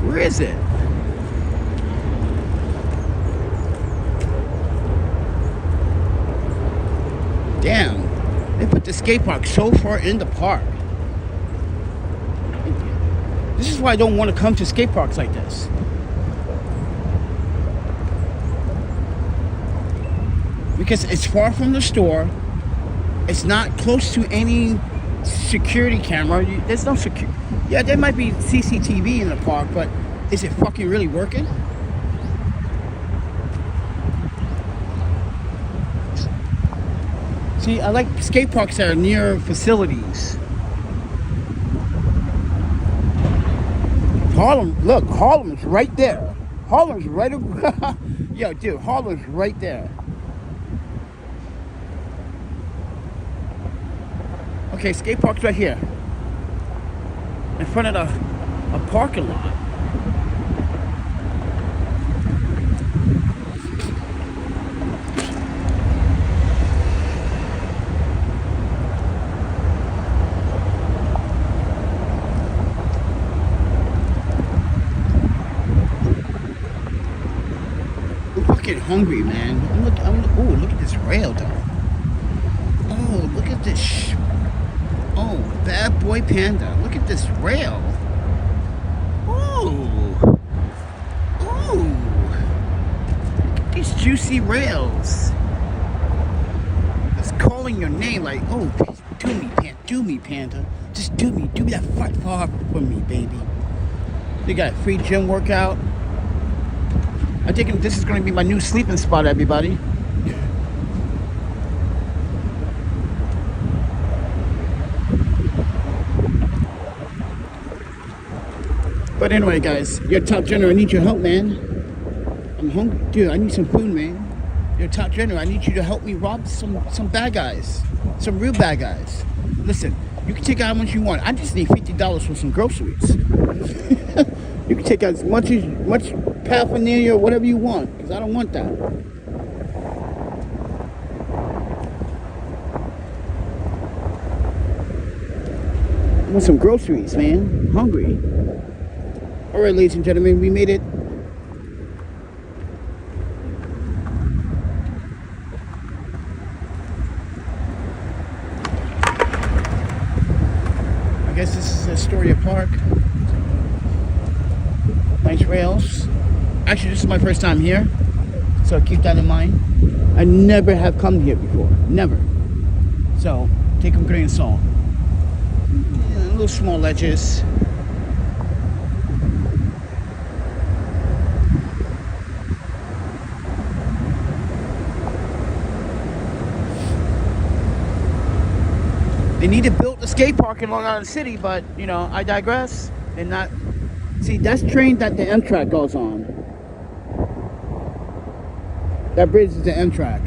Where is it? Damn, they put the skate park so far in the park. This is why I don't want to come to skate parks like this. Because it's far from the store. It's not close to any security camera. There's no security. Yeah, there might be CCTV in the park, but is it fucking really working? See, I like skate parks that are near facilities. Harlem, look, Harlem's right there. Harlem's right, yo, dude, Harlem's right there. Okay, skate park's right here. In front of a parking lot. Hungry, man. Oh, look at this rail, though. Oh, look at this. Oh, bad boy Panda. Look at this rail. Ooh. Ooh. Look at these juicy rails. It's calling your name like, oh, do me, Panda. Just do me. Do that fight far for me, baby. They got a free gym workout. I think this is going to be my new sleeping spot, everybody. But anyway, guys, your Top General, I need your help, man. I'm hungry. Dude, I need some food, man. Yo, Top General, I need you to help me rob some bad guys. Some real bad guys. Listen, you can take out how much you want. I just need $50 for some groceries. You can take out as much paraphernalia or whatever you want, because I don't want that. I want some groceries, man. I'm hungry. All right, ladies and gentlemen, we made it. I guess this is Astoria Park. Nice rails. Actually, this is my first time here, so keep that in mind. I never have come here before. Never. So, take them with a grain of salt. Yeah, little small ledges. They need to build a skate park in Long Island City, but, you know, I digress. They're not... See, that's train that the Amtrak goes on. That bridge is the Amtrak.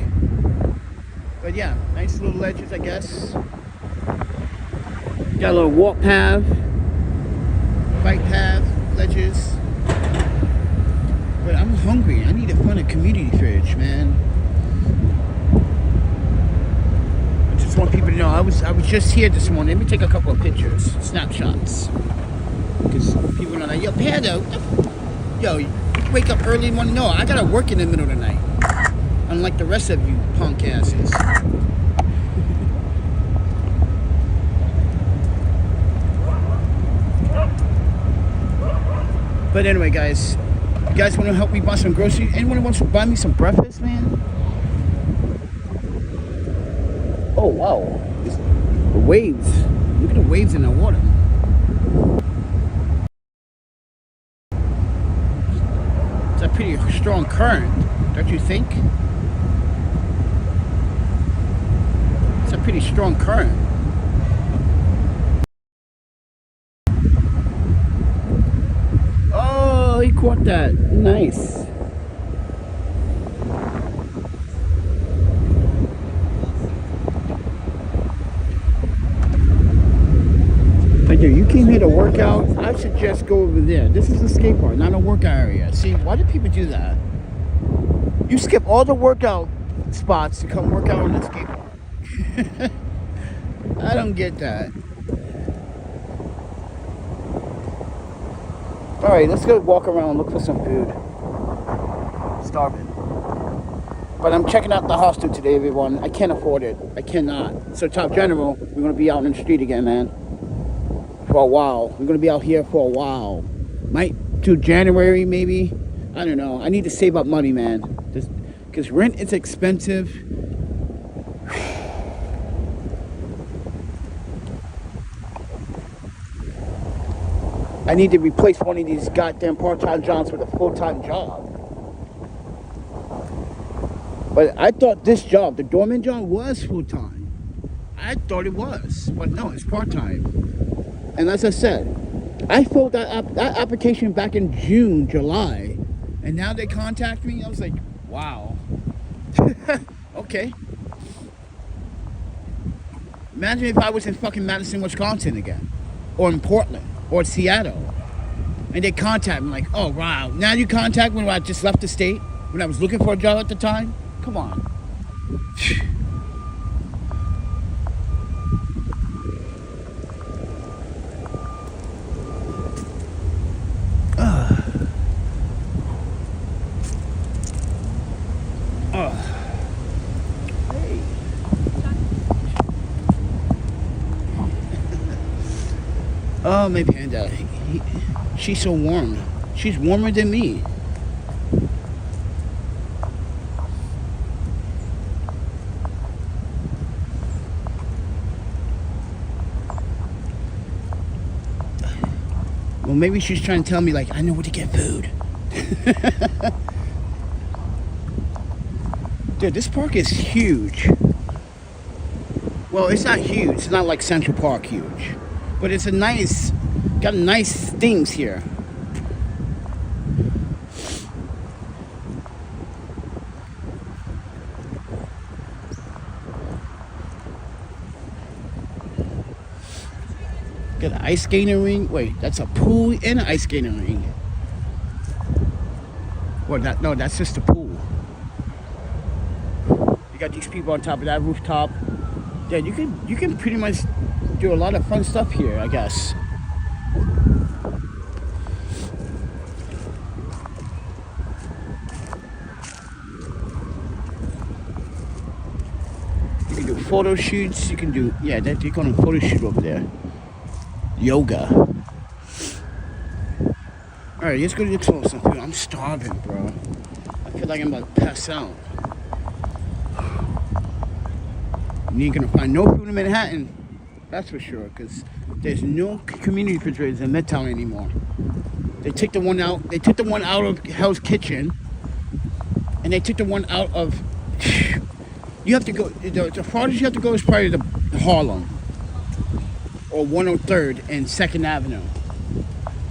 But yeah, nice little ledges, I guess. Got a little walk path, bike path, ledges. But I'm hungry. I need to find a community fridge, man. I just want people to know I was just here this morning. Let me take a couple of pictures, snapshots. Because people are like, yo, Panda, yo, you wake up early in the morning. No, I gotta work in the middle of the night. Unlike the rest of you punk asses. But anyway, guys, you guys want to help me buy some groceries? Anyone wants to buy me some breakfast, man? Oh, wow. The waves. Look at the waves in the water. It's a pretty strong current, don't you think? It's a pretty strong current. Oh, he caught that. Nice. Like, you came here to work out, I suggest go over there. This is a skate park, not a workout area. See, why do people do that? You skip all the workout spots to come work out on the skate park. I don't get that. Alright, let's go walk around and look for some food. Starving. But I'm checking out the hostel today, everyone. I can't afford it. I cannot. So, Top General, we're going to be out in the street again, man. For a while. We're going to be out here for a while. Might do January, maybe. I don't know. I need to save up money, man. Because rent is expensive. I need to replace one of these goddamn part-time jobs with a full-time job. But I thought this job, the doorman job, was full-time. I thought it was. But no, it's part-time. And as I said, I filled that application back in June, July. And now they contact me. I was like, wow. Okay. Imagine if I was in fucking Madison, Wisconsin again. Or in Portland. Or Seattle. And they contact me like, oh, wow. Now you contact me when I just left the state? When I was looking for a job at the time? Come on. Hey. Oh, my panda. She's so warm. She's warmer than me. Well, maybe she's trying to tell me, like, I know where to get food. Dude, this park is huge. Well, it's not huge. It's not like Central Park huge. But it's a nice, got nice things here. Got an ice skating ring. Wait, that's a pool and an ice skating ring. Well, no, that's just a pool. You got these people on top of that rooftop. Yeah, you can pretty much do a lot of fun stuff here, I guess. You can do photo shoots. You can do, yeah, they're going to photo shoot over there. Yoga. All right, let's go to the close up. I'm starving, bro. I feel like I'm about to pass out. You ain't gonna find no food in Manhattan, that's for sure, because there's no community refrigerators in Midtown anymore. They took the one out. They took the one out of Hell's Kitchen, and they took the one out of. You have to go. The farthest you have to go is probably the Harlem or 103rd and 2nd Avenue,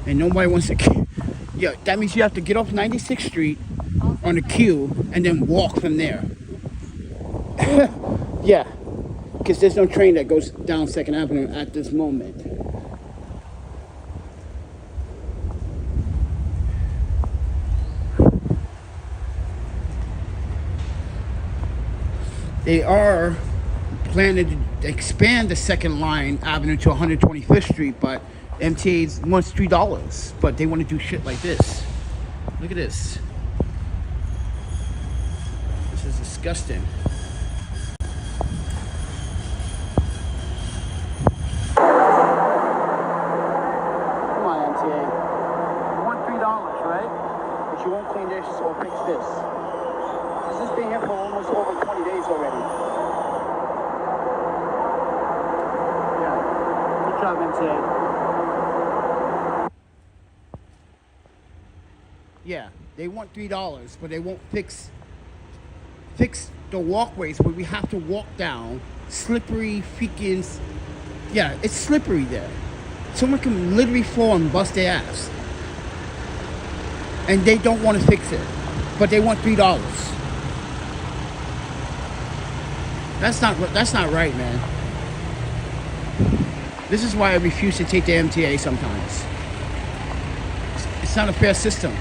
and nobody wants to. Yeah, that means you have to get off 96th Street on the queue and then walk from there. Yeah. Because there's no train that goes down 2nd Avenue at this moment. They are planning to expand the 2nd line avenue to 125th Street, but MTA wants $3, but they want to do shit like this. Look at this. This is disgusting. You won't clean this or fix this. This has been here for almost over 20 days already. Yeah. Good job, MTA. Yeah, they want $3, but they won't fix the walkways where we have to walk down. Slippery freaking. Yeah, it's slippery there. Someone can literally fall and bust their ass. And they don't want to fix it, but they want $3. That's not right, man. This is why I refuse to take the MTA sometimes. It's not a fair system.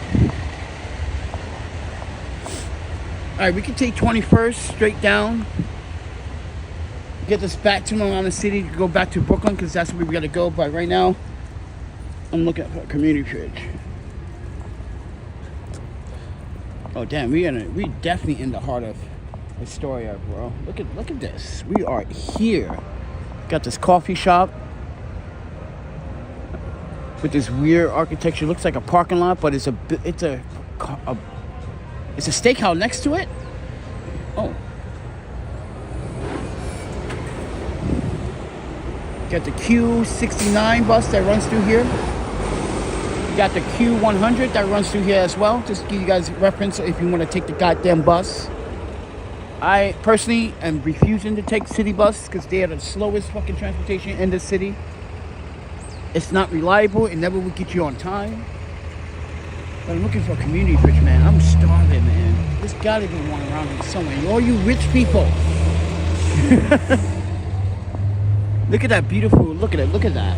All right, we can take 21st straight down. Get us back to Long Island City. Go back to Brooklyn because that's where we gotta go. But right now, I'm looking for a community fridge. Oh damn, we definitely in the heart of Astoria, bro. Look at this. We are here. Got this coffee shop with this weird architecture. Looks like a parking lot, but it's a steakhouse next to it. Oh. Got the Q69 bus that runs through here. Got the Q100 that runs through here as well. Just to give you guys a reference if you want to take the goddamn bus. I personally am refusing to take city bus because they are the slowest fucking transportation in the city. It's not reliable. It never will get you on time. But I'm looking for a community fridge, man. I'm starving, man. There's gotta be one around here somewhere. All you rich people. Look at that beautiful. Look at that.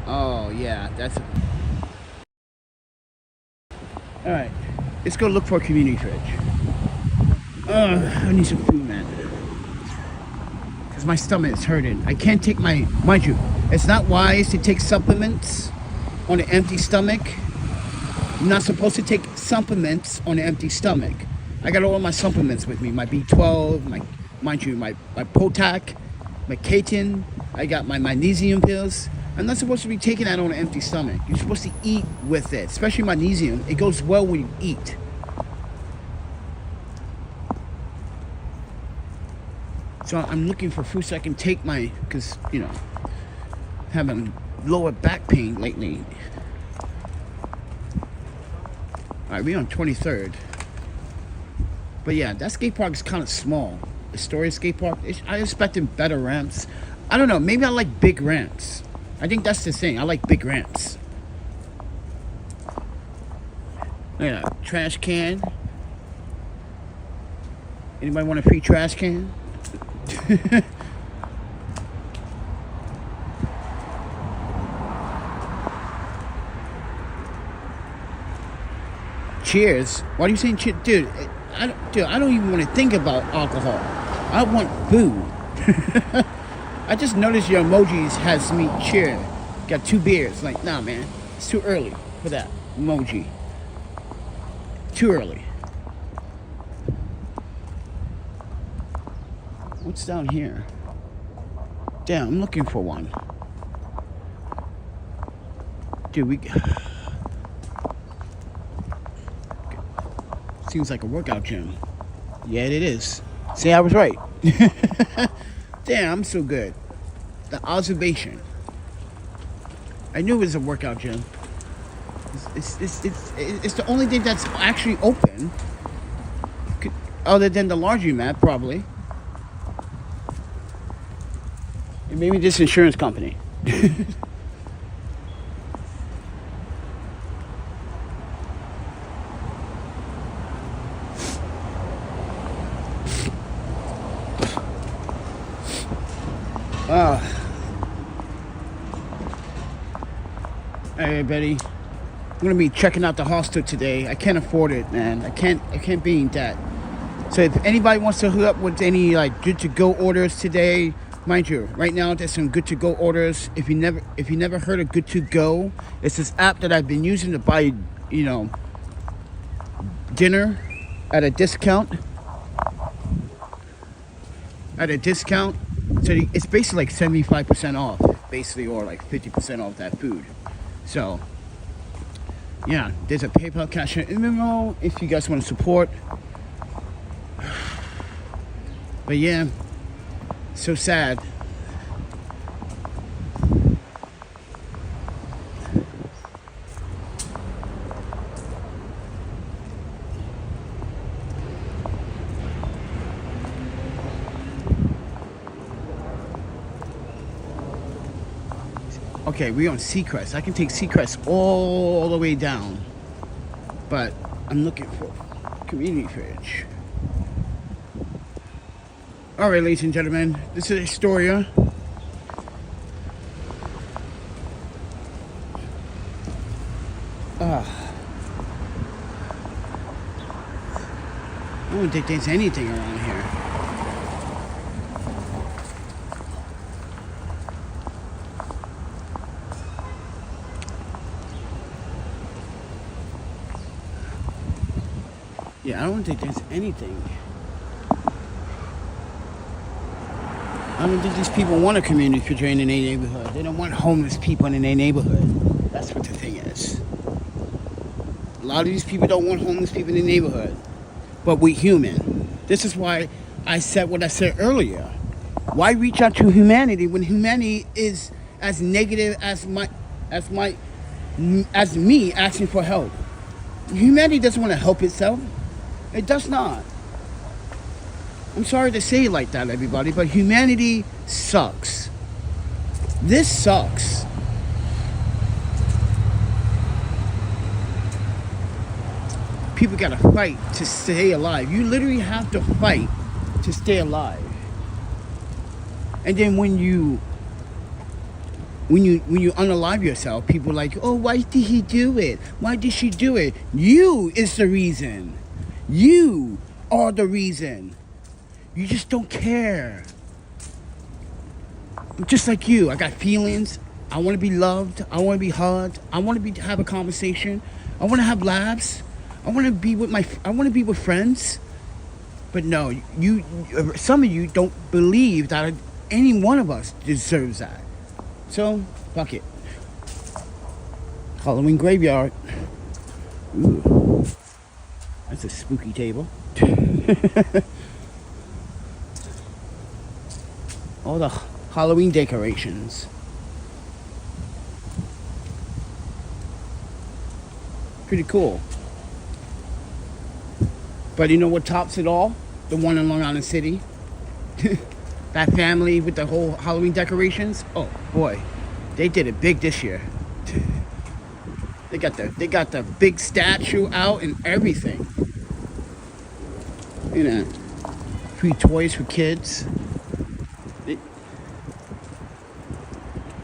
Oh yeah, that's. All right, let's go look for a community fridge. I need some food, man. Because my stomach is hurting. I can't take mind you, it's not wise to take supplements on an empty stomach. I'm not supposed to take supplements on an empty stomach. I got all my supplements with me. My B12, my Potac, my Catin. I got my magnesium pills. I'm not supposed to be taking that on an empty stomach. You're supposed to eat with it, especially magnesium. It goes well when you eat. So I'm looking for food so I can take because, you know, having lower back pain lately. All right, we're on 23rd. But yeah, that skate park is kind of small. Astoria skate park, I expected better ramps. I don't know. Maybe I like big rants. I think that's the thing. I like big rants. Yeah, trash can. Anybody want a free trash can? Cheers. Why are you saying cheers? Dude, I don't even want to think about alcohol. I want food. I just noticed your emojis has me cheer. Got 2 beers. Like, nah, man. It's too early for that emoji. Too early. What's down here? Damn, I'm looking for one. Dude, seems like a workout gym. Yeah, it is. See, I was right. Damn, I'm so good. The observation. I knew it was a workout gym. It's the only thing that's actually open, other than the laundromat, probably. And maybe this insurance company. Hey, everybody. I'm gonna be checking out the hostel today. I can't afford it, man. I can't be in debt. So if anybody wants to hook up with any like good to go orders today, mind you, right now there's some good to go orders. If you never heard of Good to Go, it's this app that I've been using to buy, dinner at a discount. So it's basically like 75% off, basically, or like 50% off that food. So yeah, there's a PayPal, Cash, and Venmo if you guys want to support. But yeah, so sad. Okay, we're on Seacrest. I can take Seacrest all the way down. But I'm looking for community fridge. Alright, ladies and gentlemen, this is Astoria. I don't think there's anything around here. Yeah, I don't think there's anything. I don't think these people want a community fridge in their neighborhood. They don't want homeless people in their neighborhood. That's what the thing is. A lot of these people don't want homeless people in their neighborhood. But we're human. This is why I said what I said earlier. Why reach out to humanity when humanity is as negative as me asking for help? Humanity doesn't want to help itself. It does not. I'm sorry to say it like that, everybody, but humanity sucks. This sucks. People gotta fight to stay alive. You literally have to fight to stay alive. And then when you unalive yourself, people are like, oh, why did he do it? Why did she do it? You is the reason. You are the reason. You just don't care. I'm just like you. I got feelings. I want to be loved. I want to be hugged. I want to have a conversation. I want to have laughs. I want to be with friends. But no, some of you don't believe that any one of us deserves that. So, fuck it. Halloween graveyard. Ooh. That's a spooky table. All the Halloween decorations. Pretty cool. But you know what tops it all? The one in Long Island City. That family with the whole Halloween decorations. Oh boy, they did it big this year. They got the big statue out and everything. You know, free toys for kids.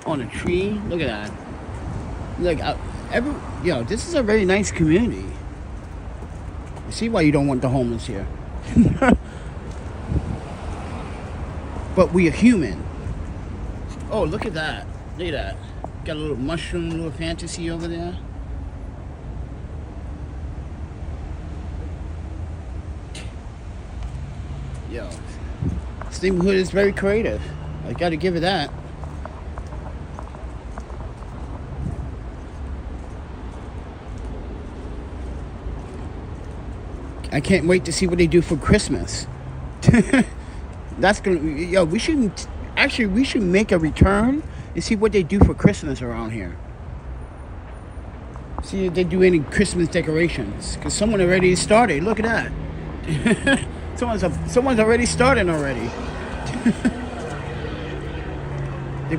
On a tree. Look at that. Look, this is a very nice community. You see why you don't want the homeless here. But we are human. Oh, look at that. Look at that. Got a little mushroom, little fantasy over there. Yo, this neighborhood is very creative. I gotta give it that. I can't wait to see what they do for Christmas. That's gonna, we should make a return and see what they do for Christmas around here. See if they do any Christmas decorations, because someone already started. Look at that. Someone's already started already. They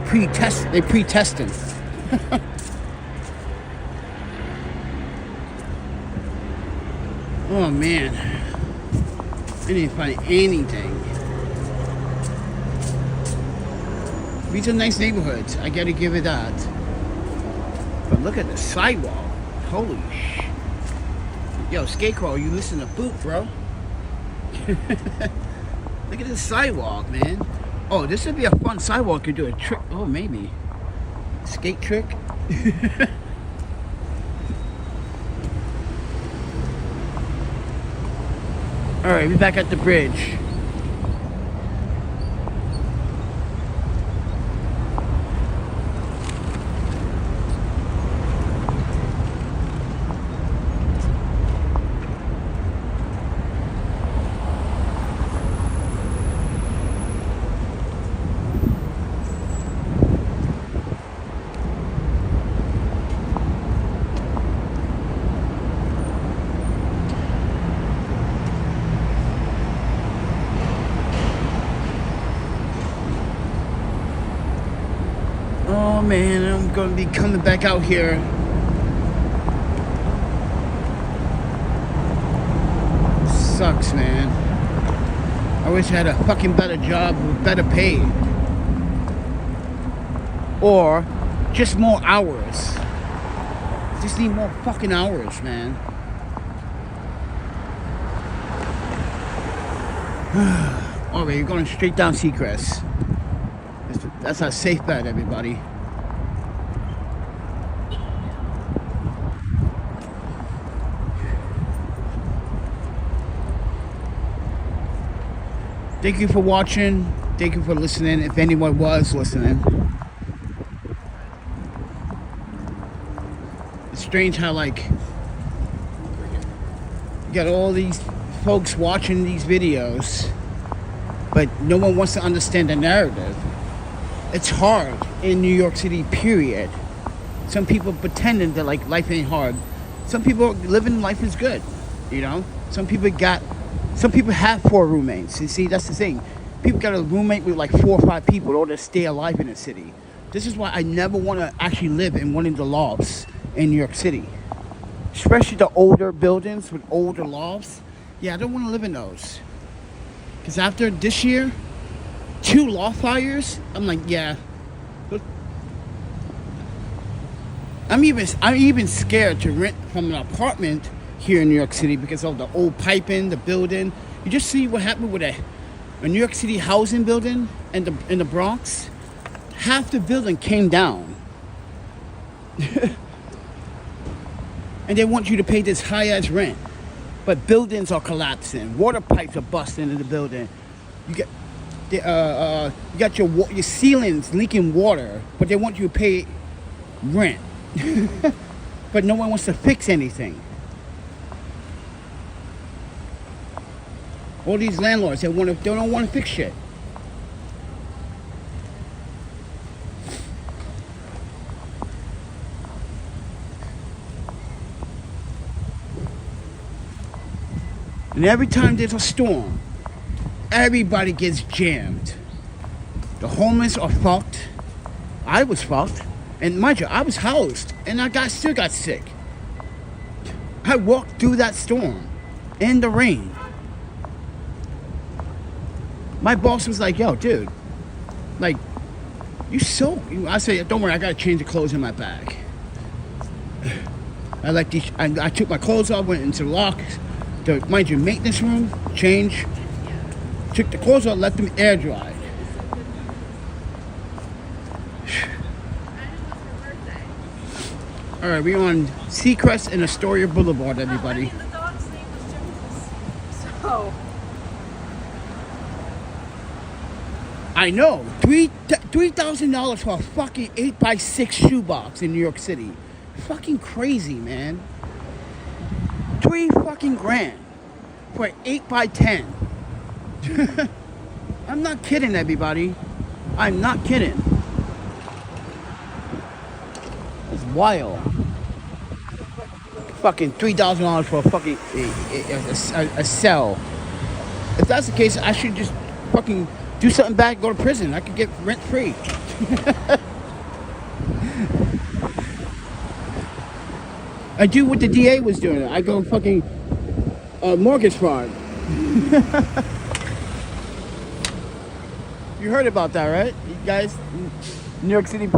pre-testing. Oh man, I didn't find anything. These are nice neighborhoods. I gotta give it that. But look at the sidewalk. Holy sh! Yo, Scarecrow, you listen to Boot, bro. Look at this sidewalk, man. Oh, this would be a fun sidewalk to do a trick. Oh, maybe skate trick. All right, we're back at the bridge. Oh man, I'm gonna be coming back out here. Sucks, man. I wish I had a fucking better job with better pay. Or just more hours. Just need more fucking hours, man. Alright, you're going straight down Seacrest. That's our safe bet, everybody. Thank you for watching. Thank you for listening, if anyone was listening. It's strange how, like, you got all these folks watching these videos, but no one wants to understand the narrative. It's hard in New York City, period. Some people pretending that like life ain't hard. Some people living life is good, you know? Some people have 4 roommates. You see, that's the thing. People got a roommate with like 4 or 5 people in order to stay alive in the city. This is why I never want to actually live in one of the lofts in New York City. Especially the older buildings with older lofts. Yeah, I don't want to live in those. Because after this year, 2 loft fires, I'm like, yeah. I'm even scared to rent from an apartment here in New York City because of the old piping, the building. You just see what happened with a New York City housing building in the Bronx. Half the building came down. And they want you to pay this high-ass rent. But buildings are collapsing. Water pipes are busting in the building. You got your ceilings leaking water, but they want you to pay rent. But no one wants to fix anything. All these landlords, they don't want to fix shit. And every time there's a storm, everybody gets jammed. The homeless are fucked. I was fucked. And mind you, I was housed. And I still got sick. I walked through that storm. In the rain. My boss was like, yo, dude. Like, you soak. I said, don't worry, I gotta change the clothes in my bag. I took my clothes off, went into the lock, mind you, maintenance room, change. Took the clothes off, let them air dry. All right, we're on Seacrest and Astoria Boulevard, everybody. The dog's name was Jonas. So. I know. $3,000 for a fucking 8x6 shoebox in New York City. Fucking crazy, man. $3 fucking grand for an 8x10. I'm not kidding, everybody. I'm not kidding. It's wild. Fucking $3,000 for a fucking a cell. If that's the case, I should just fucking do something bad, go to prison. I could get rent free. I do what the DA was doing. I go fucking mortgage fraud. You heard about that, right? You guys, New York City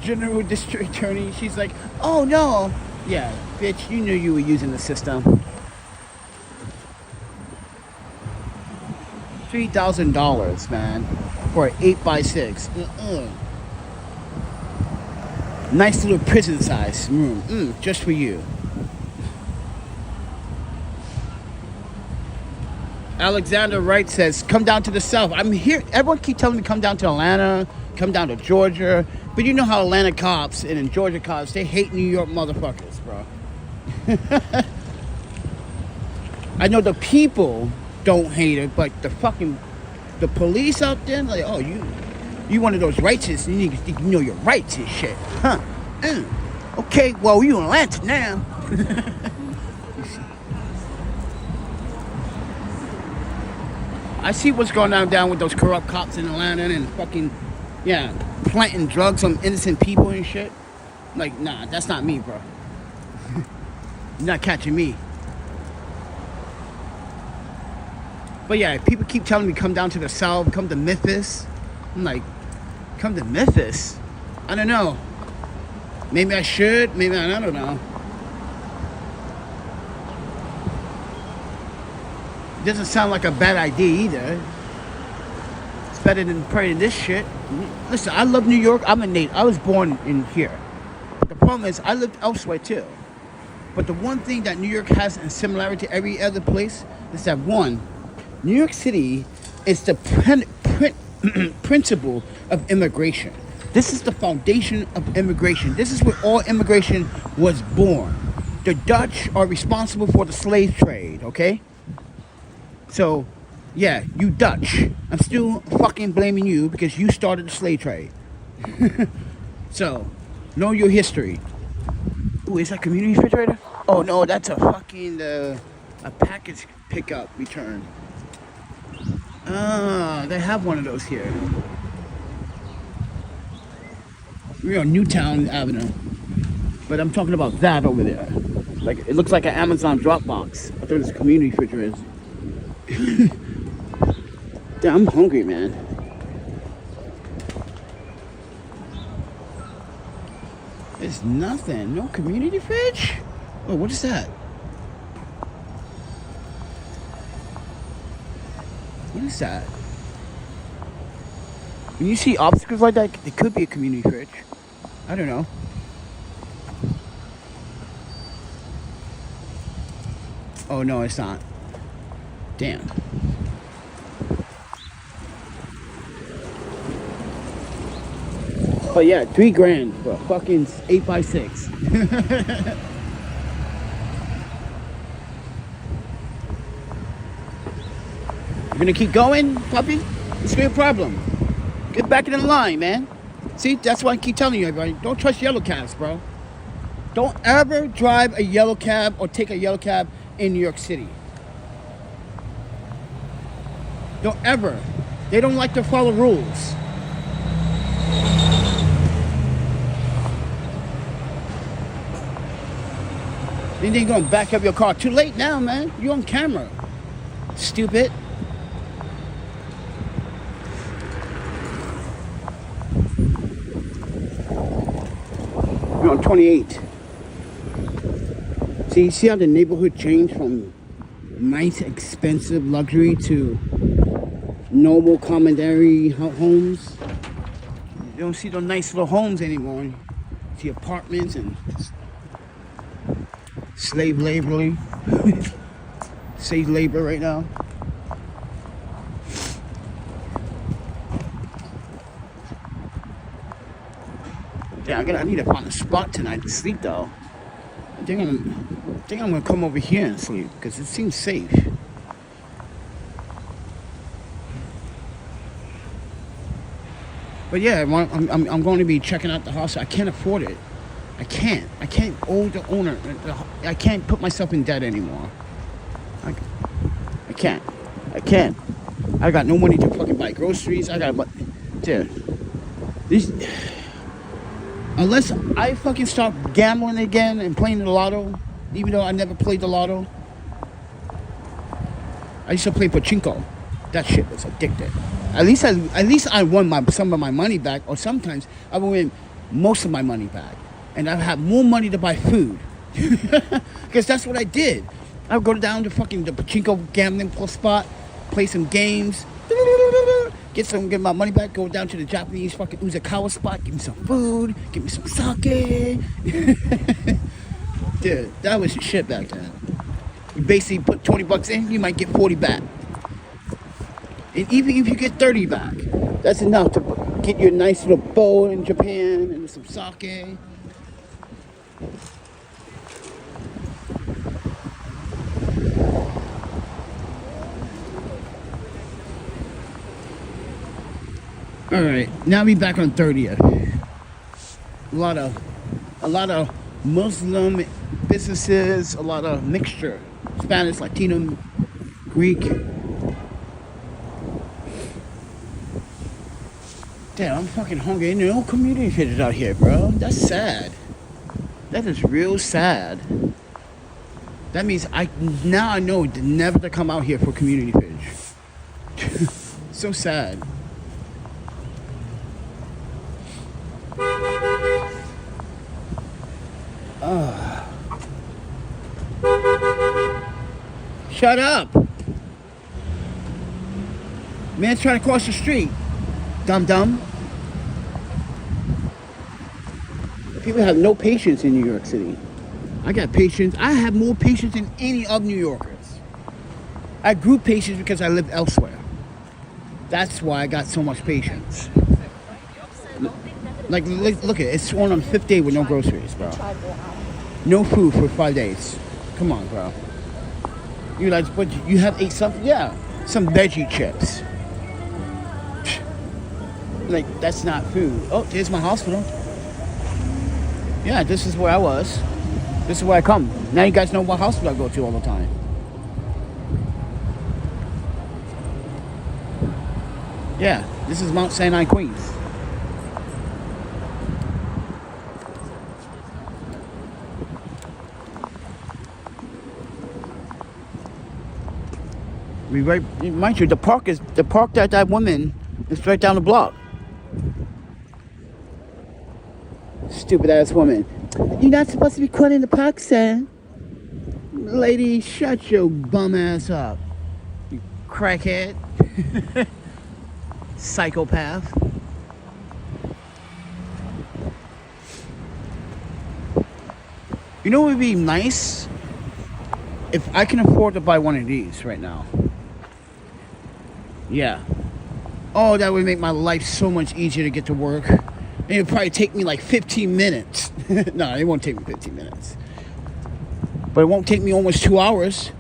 General District Attorney, she's like, oh no. Yeah, bitch, you knew you were using the system. $3,000, man, for an 8x6. Nice little prison size room, just for you. Alexander Wright says, come down to the South. I'm here. Everyone keep telling me come down to Atlanta, come down to Georgia. But you know how Atlanta cops and in Georgia cops, they hate New York motherfuckers, bro. I know the people don't hate it, but the police out there, like, oh, you one of those righteous, you need to know your rights and shit, huh? Okay, well, you in Atlanta now. I see what's going down with those corrupt cops in Atlanta and fucking, yeah, planting drugs on innocent people and shit. Like, nah, that's not me, bro. You're not catching me. But yeah, people keep telling me come down to the South, come to Memphis. I'm like, come to Memphis? I don't know. Maybe I should, maybe I don't know. Doesn't sound like a bad idea either. It's better than praying this shit. Listen, I love New York. I was born in here. The problem is I lived elsewhere too. But the one thing that New York has in similarity to every other place is that one, New York City is the principle of immigration. This is the foundation of immigration. This is where all immigration was born. The Dutch are responsible for the slave trade, okay? So, yeah, you Dutch. I'm still fucking blaming you because you started the slave trade. So, know your history. Ooh, is that community refrigerator? Oh no, that's a fucking a package pickup return. They have one of those here. We're on Newtown Avenue. But I'm talking about that over there. Like, it looks like an Amazon Dropbox. I thought it was community refrigerators. Damn, I'm hungry, man. There's nothing. No community fridge? Oh, what is that? What is that? When you see obstacles like that, it could be a community fridge. I don't know. Oh, no, it's not. Damn. But yeah, $3,000 for a fucking 8x6. You're gonna keep going, puppy? It's your problem. Get back in the line, man. See, that's why I keep telling you, everybody, don't trust yellow cabs, bro. Don't ever drive a yellow cab or take a yellow cab in New York City. Don't ever. They don't like to follow rules. Then they're gonna back up your car. Too late now, man. You're on camera. Stupid. You're on 28. See how the neighborhood changed from nice, expensive luxury to normal commodary homes? You don't see those nice little homes anymore. You see apartments and slave labor. Slave labor right now. Yeah, I need to find a spot tonight to sleep though. I think I'm gonna come over here and sleep because it seems safe. But yeah, I'm going to be checking out the house. I can't afford it. I can't owe the owner. I can't put myself in debt anymore. I can't. I got no money to fucking buy groceries. Dude, unless I fucking start gambling again and playing the lotto, even though I never played the lotto. I used to play pachinko. That shit was addictive. At least I won some of my money back, or sometimes I would win most of my money back, and I have more money to buy food because that's what I did. I would go down to fucking the pachinko gambling spot, play some games, get my money back, go down to the Japanese fucking Uzakawa spot, give me some food, give me some sake. Dude, that was the shit back then. You basically put 20 bucks in, you might get 40 back. And even if you get 30 back, that's enough to get you a nice little bowl in Japan and some sake. All right, now we back on 30th. A lot of Muslim businesses, a lot of mixture, Spanish, Latino, Greek. Damn, I'm fucking hungry. Ain't no community pages out here, bro. That's sad. That is real sad. That means now I know never to come out here for community page. So sad. Shut up. Man's trying to cross the street. Dumb. People have no patience in New York City. I got patience. I have more patience than any of New Yorkers. I grew patience because I live elsewhere. That's why I got so much patience. Like, look at it. It's on the 5th day with no groceries, bro. No food for 5 days. Come on, bro. You like, but you have ate something? Yeah, some veggie chips. Like, that's not food. Oh, here's my hospital. Yeah, this is where I was. This is where I come. Now you guys know what hospital I go to all the time. Yeah, this is Mount Sinai, Queens. Mind you, the park that woman is right down the block. Stupid ass woman. You're not supposed to be caught in the park, sir. Lady, shut your bum ass up. You crackhead. Psychopath. You know what would be nice? If I can afford to buy one of these right now. Yeah. Oh, that would make my life so much easier to get to work. It would probably take me like 15 minutes. No, it won't take me 15 minutes. But it won't take me almost 2 hours.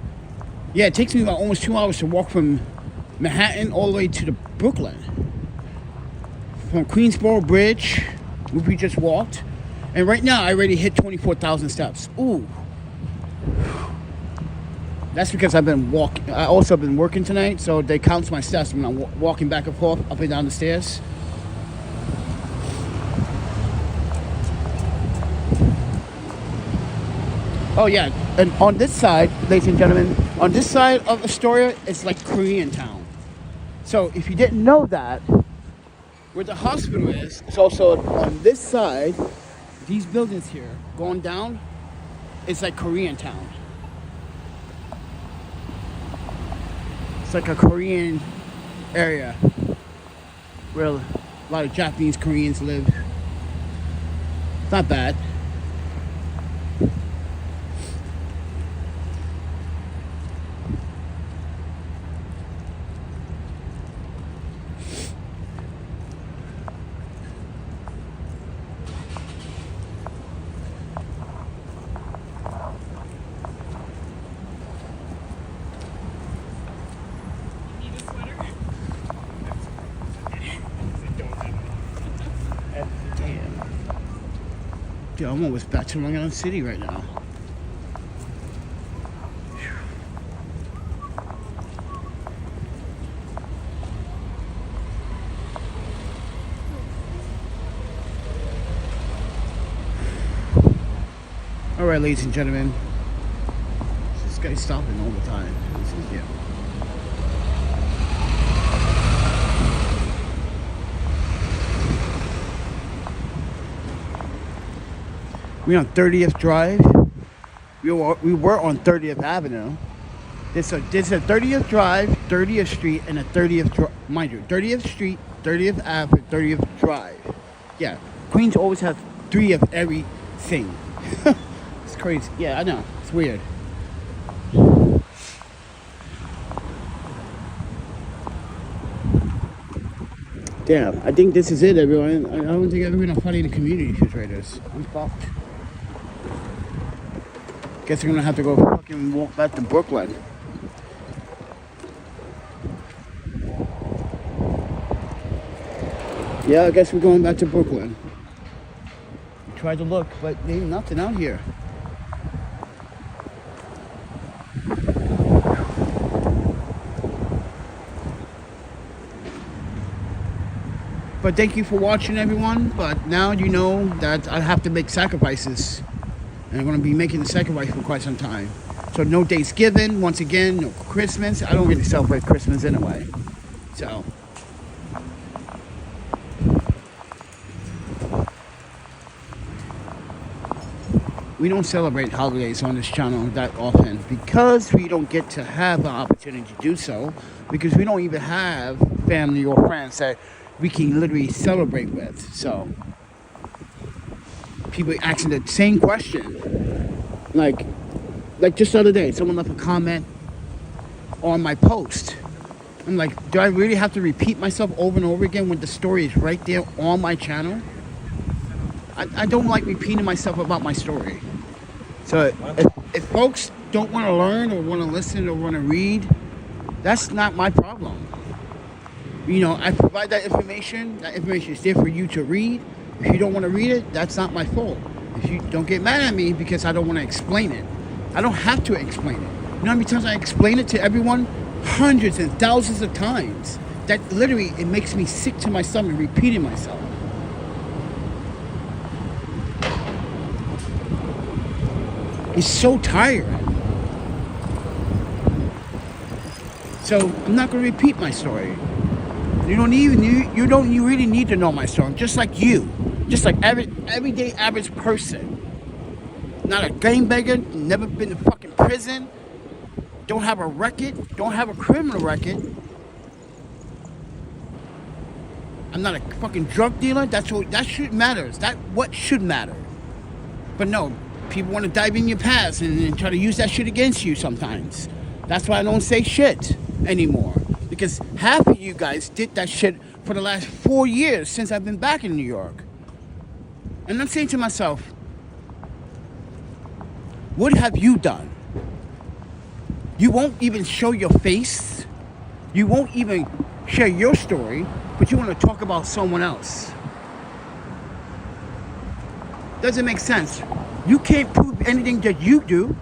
Yeah, it takes me about almost 2 hours to walk from Manhattan all the way to the Brooklyn. From Queensboro Bridge, where we just walked. And right now, I already hit 24,000 steps. Ooh. That's because I've been walking. I also been working tonight, so they count my steps when I'm walking back and forth up and down the stairs. Oh yeah, and on this side, ladies and gentlemen, on this side of Astoria, it's like Korean town. So if you didn't know that, where the hospital is, it's also on this side. These buildings here, going down, it's like Korean town. It's like a Korean area where a lot of Japanese Koreans live. It's not bad. Dude, I'm almost back to Long Island City right now. All right, ladies and gentlemen. This guy's stopping all the time. This is, yeah. We're on 30th Drive. We were on 30th Avenue. There's a 30th Drive, 30th Street, and a 30th mind you, 30th Street, 30th Avenue, 30th Drive. Yeah, Queens always has 3 of everything. It's crazy. Yeah, I know. It's weird. Damn, I think this is it, everyone. I don't think I'm gonna find any community refrigerators. I'm fucked. Guess I'm gonna have to go fucking walk back to Brooklyn. Yeah, I guess we're going back to Brooklyn. Tried to look, but there ain't nothing out here. But thank you for watching, everyone. But now you know that I have to make sacrifices. And I'm going to be making the sacrifice for quite some time. So no Thanksgiving, once again, no Christmas. I don't really celebrate Christmas anyway. So. We don't celebrate holidays on this channel that often because we don't get to have the opportunity to do so. Because we don't even have family or friends that we can literally celebrate with. So people asking the same question, like just the other day, someone left a comment on my post. I'm like, do I really have to repeat myself over and over again when the story is right there on my channel? I don't like repeating myself about my story. So if folks don't want to learn or want to listen or want to read, that's not my problem. You know, I provide that information. That information is there for you to read. If you don't want to read it, that's not my fault. If you don't get mad at me because I don't want to explain it. I don't have to explain it. You know how many times I explain it to everyone? Hundreds and thousands of times. That literally, it makes me sick to my stomach repeating myself. It's so tiring. So I'm not going to repeat my story. You really need to know my story. Just like you. Just like everyday average person. Not a gangbagger, never been to fucking prison, don't have a record, don't have a criminal record. I'm not a fucking drug dealer. That should matter. That's what should matter. But no, people want to dive in your past and try to use that shit against you sometimes. That's why I don't say shit anymore. Because half of you guys did that shit for the last 4 years since I've been back in New York. And I'm saying to myself, what have you done? You won't even show your face. You won't even share your story, but you want to talk about someone else. Doesn't make sense. You can't prove anything that you do,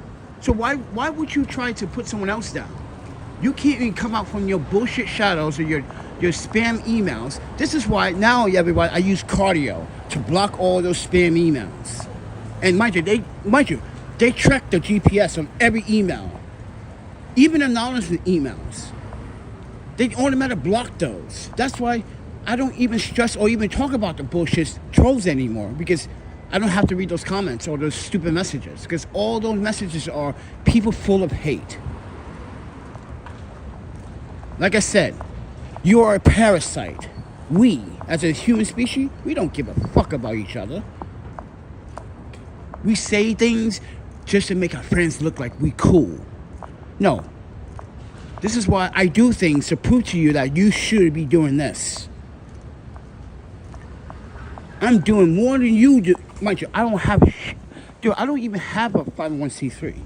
So why would you try to put someone else down? You can't even come out from your bullshit shadows or your spam emails. This is why now, everybody, I use cardio to block all those spam emails. And mind you, they track the GPS on every email, even anonymous emails. They automatically block those. That's why I don't even stress or even talk about the bullshit trolls anymore, because I don't have to read those comments or those stupid messages, because all those messages are people full of hate. Like I said, you are a parasite. We, as a human species, we don't give a fuck about each other. We say things just to make our friends look like we cool. No. This is why I do things to prove to you that you should be doing this. I'm doing more than you do. Mind you, I don't even have a 501c3.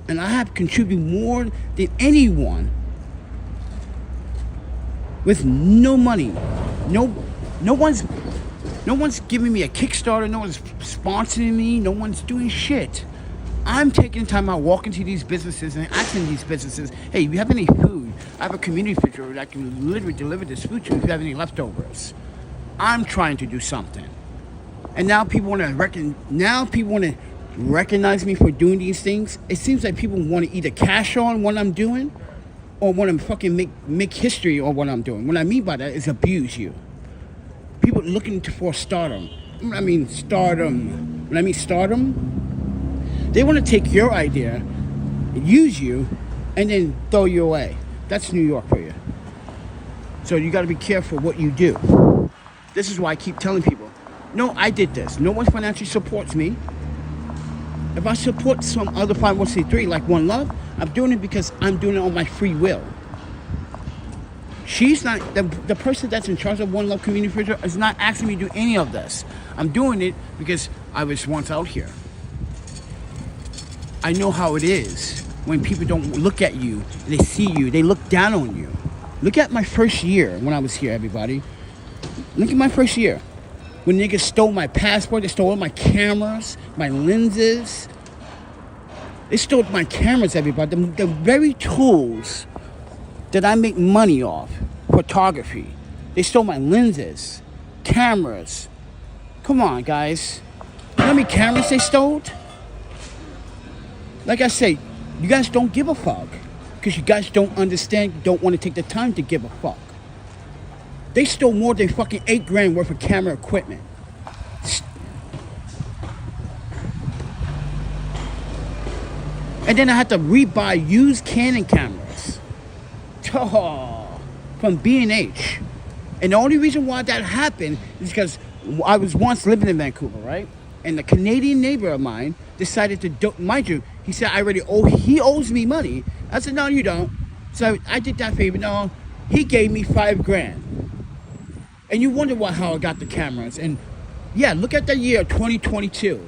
And I have contributed more than anyone with no money. No one's giving me a Kickstarter. No one's sponsoring me. No one's doing shit. I'm taking time out, walking to these businesses and asking these businesses, hey, if you have any food, I have a community refrigerator that I can literally deliver this food to if you have any leftovers. I'm trying to do something. And now people want to recognize me for doing these things. It seems like people want to either cash on what I'm doing or want to fucking make history on what I'm doing. What I mean by that is abuse you. People looking for stardom. When I mean stardom, they want to take your idea, use you, and then throw you away. That's New York for you. So you got to be careful what you do. This is why I keep telling people, no, I did this. No one financially supports me. If I support some other 501c3 like One Love, I'm doing it because I'm doing it on my free will. She's not, the person that's in charge of One Love Community Refrigerator is not asking me to do any of this. I'm doing it because I was once out here. I know how it is when people don't look at you, they see you, they look down on you. Look at my first year when I was here, everybody. Look at my first year. When niggas stole my passport, they stole all my cameras, my lenses. They stole my cameras, everybody. The very tools that I make money off, photography. They stole my lenses, cameras. Come on, guys. You know how many cameras they stole? Like I say, you guys don't give a fuck because you guys don't understand, don't want to take the time to give a fuck. They stole more than fucking $8,000 worth of camera equipment. And then I had to rebuy used Canon cameras. Oh, from B&H. And the only reason why that happened is because I was once living in Vancouver, right? And the Canadian neighbor of mine decided to, mind you, he said, he owes me money. I said, no, you don't. So I did that favor. No, he gave me $5,000. And you wonder how I got the cameras. And yeah, look at the year 2022.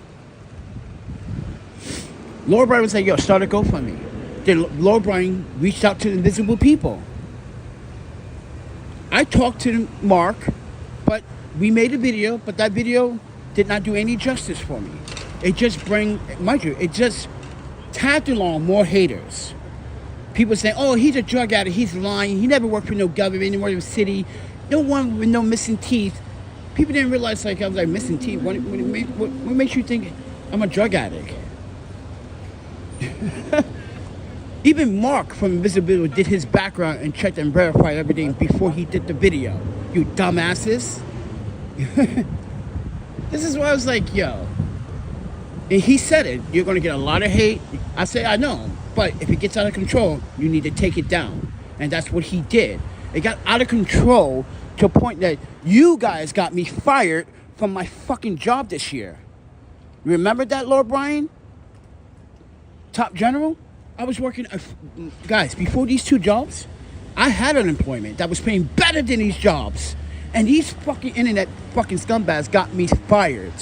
Laura Bryan was like, yo, start a GoFundMe. Then Laura Bryan reached out to invisible people. I talked to Mark, but we made a video, but that video did not do any justice for me. It just it just tagged along more haters. People saying, oh, he's a drug addict, he's lying, he never worked for no government, he worked for the city, no one with no missing teeth. People didn't realize, like, I was like, missing teeth? What makes you think I'm a drug addict? Even Mark from Invisibility did his background and checked and verified everything before he did the video. You dumbasses. This is why I was like, yo. And he said it. You're going to get a lot of hate. I say, I know. But if it gets out of control, you need to take it down. And that's what he did. It got out of control to a point that you guys got me fired from my fucking job this year. Remember that, Lord Bryan? Top General? I was working, guys, before these two jobs, I had an employment that was paying better than these jobs. And these fucking internet fucking scumbags got me fired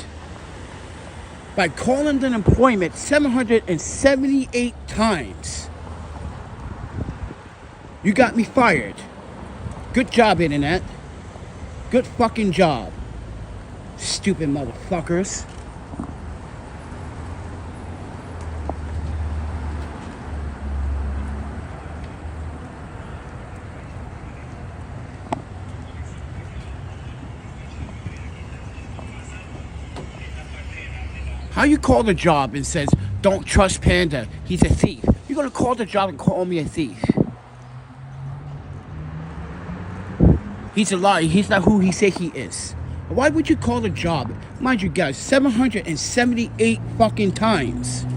by calling the employment 778 times. You got me fired. Good job, internet. Good fucking job. Stupid motherfuckers. How you call the job and says, don't trust Panda, he's a thief? You're going to call the job and call me a thief. He's a liar. He's not who he said he is. Why would you call the job? Mind you guys, 778 fucking times.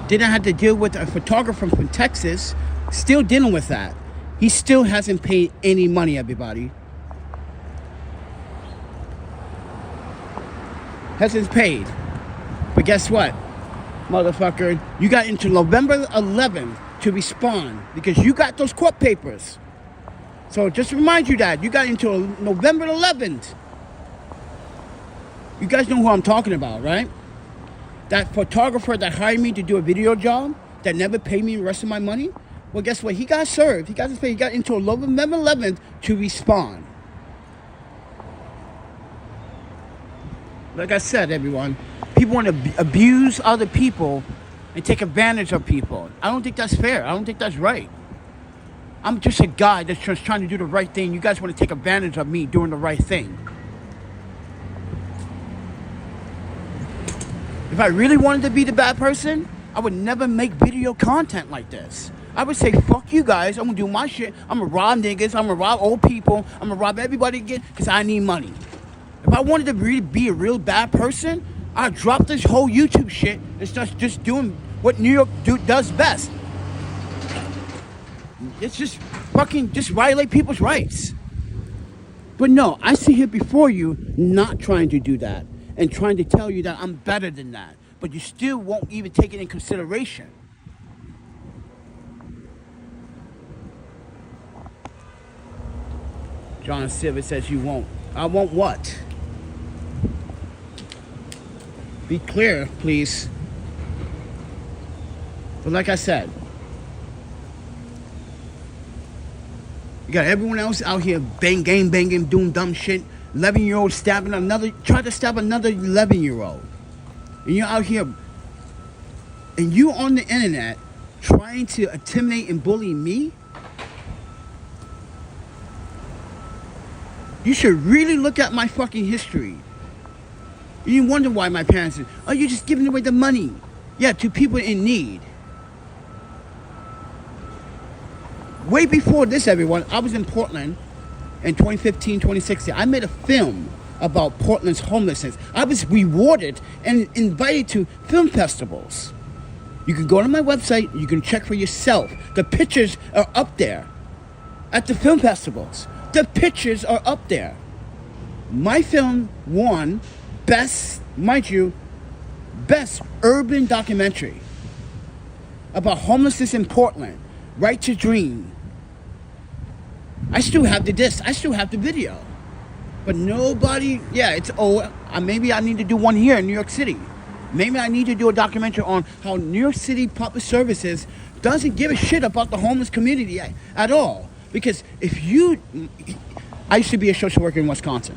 Then I had to deal with a photographer from Texas, still dealing with that. He still hasn't paid any money, everybody. Hasn't paid. But guess what, motherfucker? You got into November 11th to respond because you got those court papers. So just to remind you that you got into November 11th. You guys know who I'm talking about, right? That photographer that hired me to do a video job that never paid me the rest of my money. Well, guess what? He got served. He got his pay. He got into November 11th to respond. Like I said, everyone, people want to abuse other people and take advantage of people. I don't think that's fair. I don't think that's right. I'm just a guy that's just trying to do the right thing. You guys want to take advantage of me doing the right thing. If I really wanted to be the bad person, I would never make video content like this. I would say, fuck you guys. I'm going to do my shit. I'm going to rob niggas. I'm going to rob old people. I'm going to rob everybody again because I need money. If I wanted to really be a real bad person, I'd drop this whole YouTube shit and start just doing what New York does best. It's just fucking just violate people's rights. But no, I sit here before you not trying to do that and trying to tell you that I'm better than that. But you still won't even take it in consideration. John Silver says you won't. I won't what? Be clear, please. But like I said, you got everyone else out here banging, doing dumb shit. 11-year-old stabbing another, tried to stab another 11-year-old. And you're out here, and you on the internet trying to intimidate and bully me? You should really look at my fucking history. You wonder why my parents said, oh, you're just giving away the money. Yeah, to people in need. Way before this, everyone, I was in Portland in 2015, 2016. I made a film about Portland's homelessness. I was rewarded and invited to film festivals. You can go to my website. You can check for yourself. The pictures are up there at the film festivals. The pictures are up there. My film won best, mind you, best urban documentary about homelessness in Portland. Right to Dream. I still have the disc. I still have the video. But nobody, yeah, it's, maybe I need to do one here in New York City. Maybe I need to do a documentary on how New York City Public Services doesn't give a shit about the homeless community at all. Because I used to be a social worker in Wisconsin.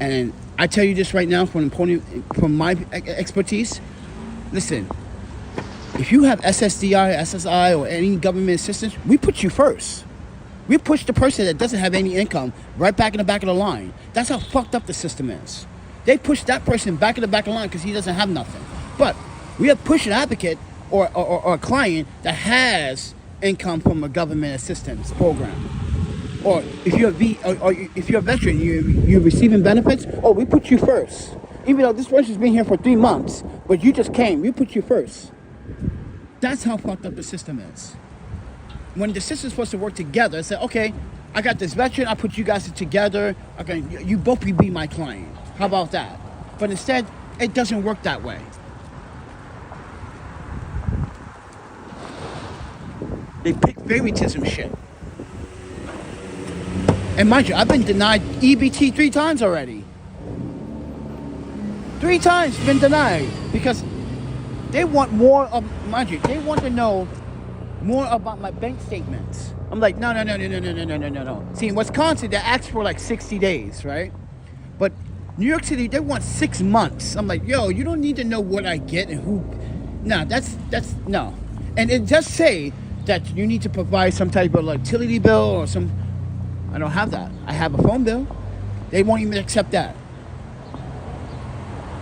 And I tell you this right now from my expertise. Listen, if you have SSDI, SSI, or any government assistance, we put you first. We push the person that doesn't have any income right back in the back of the line. That's how fucked up the system is. They push that person back in the back of the line because he doesn't have nothing. But we have pushed an advocate or a client that has income from a government assistance program. Or if you're a veteran, you're receiving benefits, we put you first. Even though this person's been here for 3 months, but you just came, we put you first. That's how fucked up the system is. When the system's supposed to work together, say, okay, I got this veteran, I put you guys together, okay, you both be my client. How about that? But instead, it doesn't work that way. They pick favoritism shit. And mind you, I've been denied EBT 3 times already. 3 times been denied because they want more of, mind you, they want to know more about my bank statements. I'm like, no. See, in Wisconsin, they ask for like 60 days, right? But New York City, they want 6 months. I'm like, yo, you don't need to know what I get and who. No, that's no. And it does say that you need to provide some type of utility bill or some. I don't have that. I have a phone bill. They won't even accept that.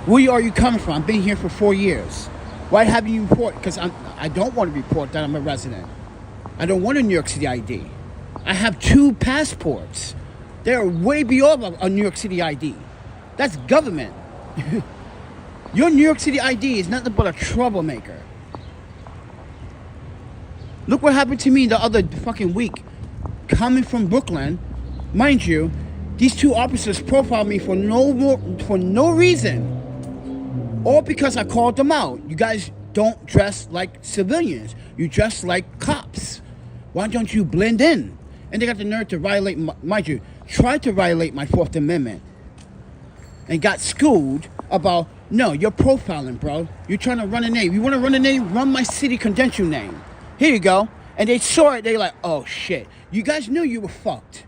Where are you coming from? I've been here for 4 years. Why haven't you report? Because I don't want to report that I'm a resident. I don't want a New York City ID. I have 2 passports. They're way beyond a New York City ID. That's government. Your New York City ID is nothing but a troublemaker. Look what happened to me the other fucking week. Coming from Brooklyn, mind you, these 2 officers profiled me for no reason. All because I called them out. You guys don't dress like civilians. You dress like cops. Why don't you blend in? And they got the nerve to violate, mind you, tried to violate my 4th Amendment. And got schooled about, no, you're profiling, bro. You're trying to run a name. You want to run a name? Run my city credential name. Here you go. And they saw it. They like, oh, shit. You guys knew you were fucked.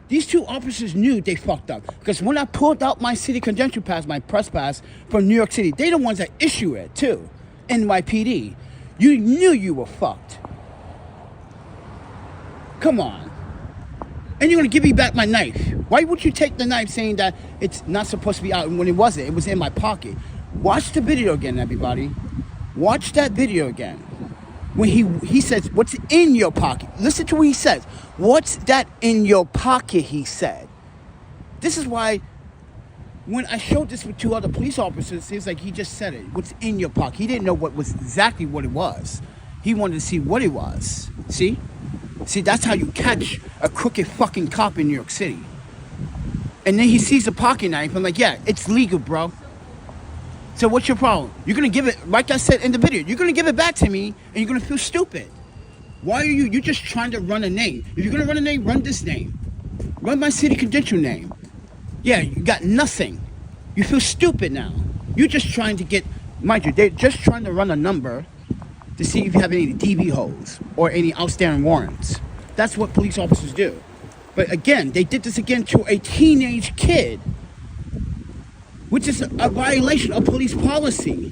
These 2 officers knew they fucked up. Because when I pulled out my city credential pass, my press pass from New York City, they the ones that issue it, too. NYPD. You knew you were fucked. Come on. And you're going to give me back my knife. Why would you take the knife saying that it's not supposed to be out when it wasn't? It was in my pocket. Watch the video again, everybody. Watch that video again. When he says, what's in your pocket? Listen to what he says. What's that in your pocket, he said. This is why when I showed this with 2 other police officers, it was like he just said it. What's in your pocket? He didn't know what was exactly what it was. He wanted to see what it was. See? See, that's how you catch a crooked fucking cop in New York City. And then he sees a pocket knife. I'm like, yeah, it's legal, bro. So what's your problem? You're going to give it, like I said in the video, you're going to give it back to me and you're going to feel stupid. Why are you're just trying to run a name. If you're going to run a name, run this name. Run my city credential name. Yeah, you got nothing. You feel stupid now. You're just trying to get, mind you, they're just trying to run a number to see if you have any DV holds or any outstanding warrants. That's what police officers do. But again, they did this again to a teenage kid, which is a violation of police policy.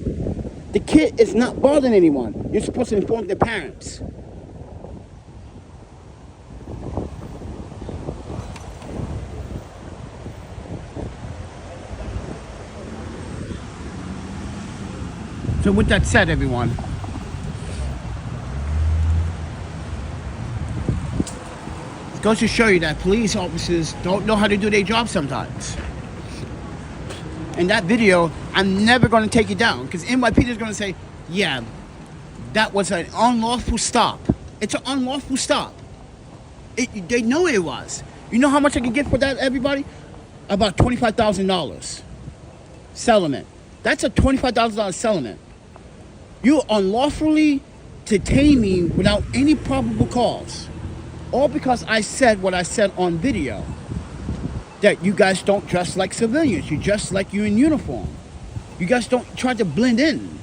The kid is not bothering anyone. You're supposed to inform their parents. So with that said, everyone, it goes to show you that police officers don't know how to do their job sometimes. In that video, I'm never going to take it down because NYPD is going to say, yeah, that was an unlawful stop. It's an unlawful stop. They know it was. You know how much I can get for that, everybody? About $25,000 settlement. That's a $25,000 settlement. You unlawfully detain me without any probable cause. All because I said what I said on video. That you guys don't dress like civilians. You dress like you're in uniform. You guys don't try to blend in.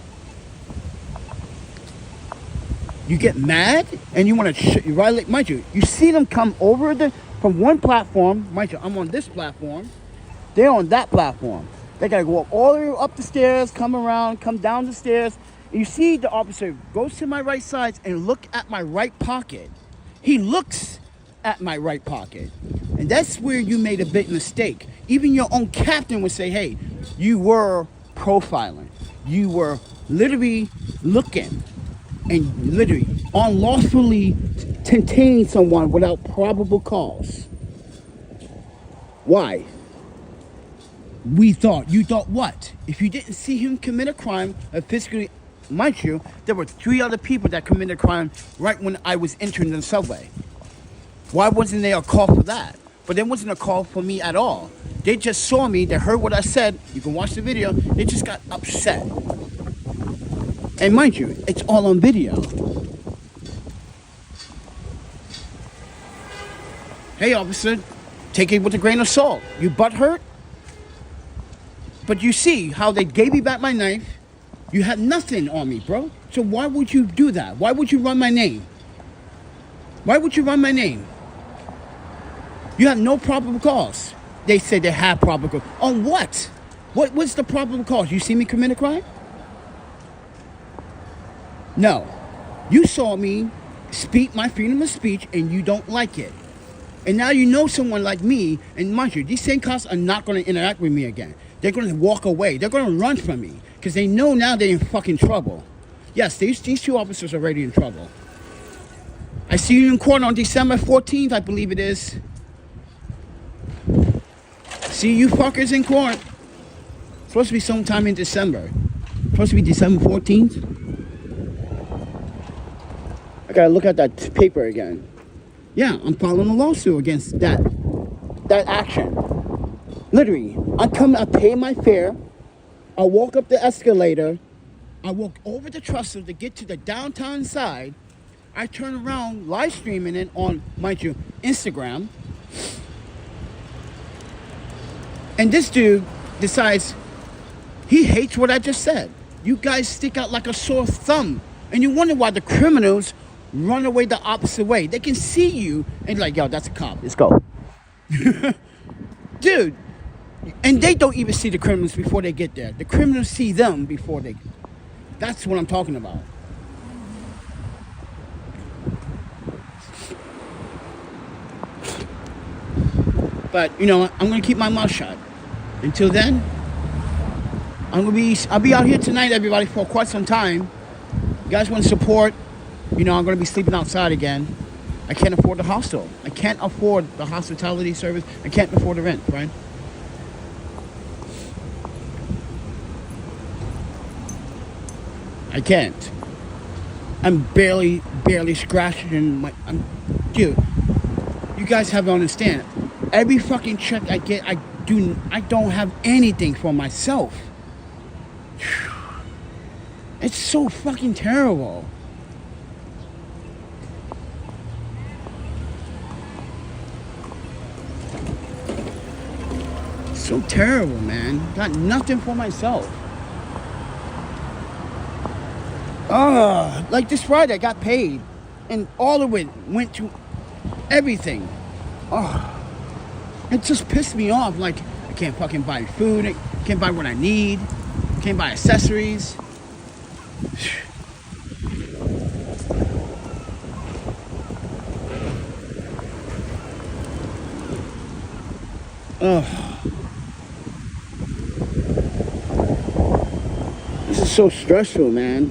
You get mad and you want to violate. Mind you, you see them come over from one platform. Mind you, I'm on this platform. They're on that platform. They got to go all the way up the stairs, come around, come down the stairs. And you see the officer goes to my right side and look at my right pocket. He looks at my right pocket. And that's where you made a big mistake. Even your own captain would say, hey, you were profiling. You were literally looking and literally unlawfully detaining someone without probable cause. Why? You thought what? If you didn't see him commit a crime, physically, mind you, there were 3 other people that committed a crime right when I was entering the subway. Why wasn't there a call for that? But there wasn't a call for me at all. They just saw me, they heard what I said. You can watch the video. They just got upset. And mind you, it's all on video. Hey, officer, take it with a grain of salt. You butthurt? But you see how they gave me back my knife. You had nothing on me, bro. So why would you do that? Why would you run my name? Why would you run my name? You have no probable cause. They said they have probable cause. On what? What's the probable cause? You see me commit a crime? No. You saw me speak my freedom of speech and you don't like it. And now you know someone like me, and mind you, these same cops are not going to interact with me again. They're going to walk away. They're going to run from me because they know now they're in fucking trouble. Yes, these two officers are already in trouble. I see you in court on December 14th, I believe it is. See you fuckers in court. Supposed to be sometime in December. Supposed to be December 14th. I gotta look at that paper again. Yeah, I'm filing a lawsuit against that action. Literally, I pay my fare. I walk up the escalator. I walk over the trestle to get to the downtown side. I turn around, live streaming it on, mind you, Instagram. And this dude decides he hates what I just said. You guys stick out like a sore thumb. And you wonder why the criminals run away the opposite way. They can see you and like, yo, that's a cop. Let's go. Dude. And they don't even see the criminals before they get there. The criminals see them before they... That's what I'm talking about. But, you know, I'm going to keep my mouth shut. Until then, I'll be out here tonight, everybody, for quite some time. You guys want to support, you know, I'm going to be sleeping outside again. I can't afford the hostel. I can't afford the hospitality service. I can't afford the rent, right? I can't. I'm barely scratching my... dude, you guys have to understand. Every fucking check I get, I don't have anything for myself. It's so fucking terrible. So terrible, man. Got nothing for myself. Like this Friday, I got paid, and all of it went to everything. It just pissed me off. Like, I can't fucking buy food, I can't buy what I need, can't buy accessories. This is so stressful, man.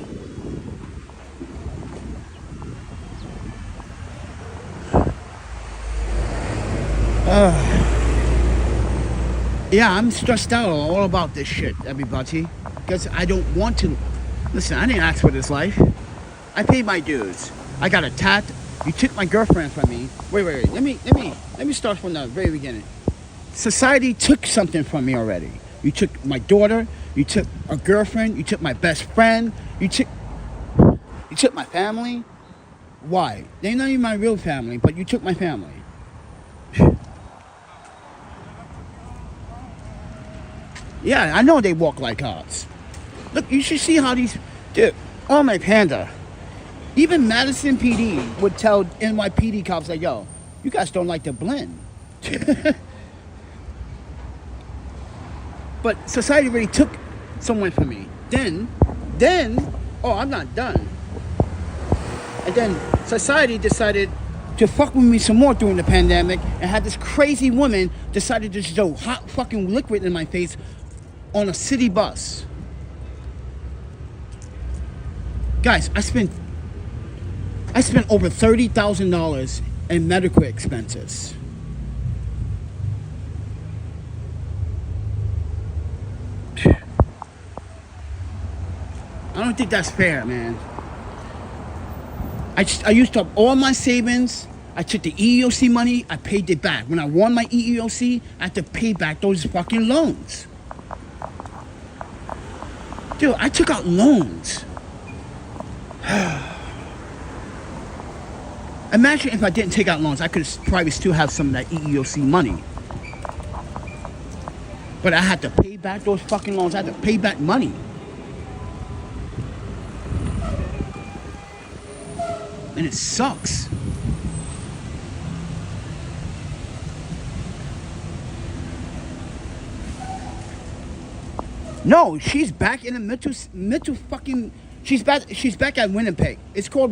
Yeah, I'm stressed out all about this shit, everybody. Because I don't want to. Listen, I didn't ask for this life. I paid my dues. I got a tat. You took my girlfriend from me. Wait. Let me start from the very beginning. Society took something from me already. You took my daughter. You took a girlfriend. You took my best friend. You took my family. Why? They're not even my real family, but you took my family. Yeah, I know they walk like cops. Look, you should see how these... Dude, oh my panda. Even Madison PD would tell NYPD cops like, yo, you guys don't like to blend. But society really took someone from me. Then, oh, I'm not done. And then society decided to fuck with me some more during the pandemic and had this crazy woman decided to throw hot fucking liquid in my face on a city bus. Guys, I spent over $30,000 in medical expenses. I don't think that's fair, man. I used up all my savings. I took the EEOC money. I paid it back. When I won my EEOC, I had to pay back those fucking loans. Dude, I took out loans. Imagine if I didn't take out loans, I could probably still have some of that EEOC money. But I had to pay back those fucking loans. I had to pay back money. And it sucks. No, she's back in the mental fucking She's back at Winnipeg. It's called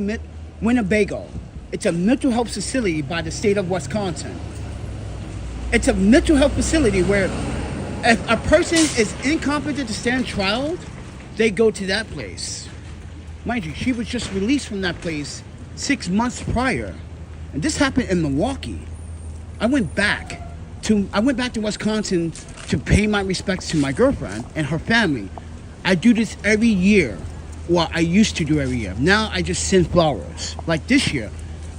Winnebago. It's a mental health facility by the state of Wisconsin. It's a mental health facility where if a person is incompetent to stand trial, they go to that place. Mind you, she was just released from that place 6 months prior. And this happened in Milwaukee. I went back to Wisconsin to pay my respects to my girlfriend and her family. I do this every year. Well, I used to do every year. Now I just send flowers. Like this year,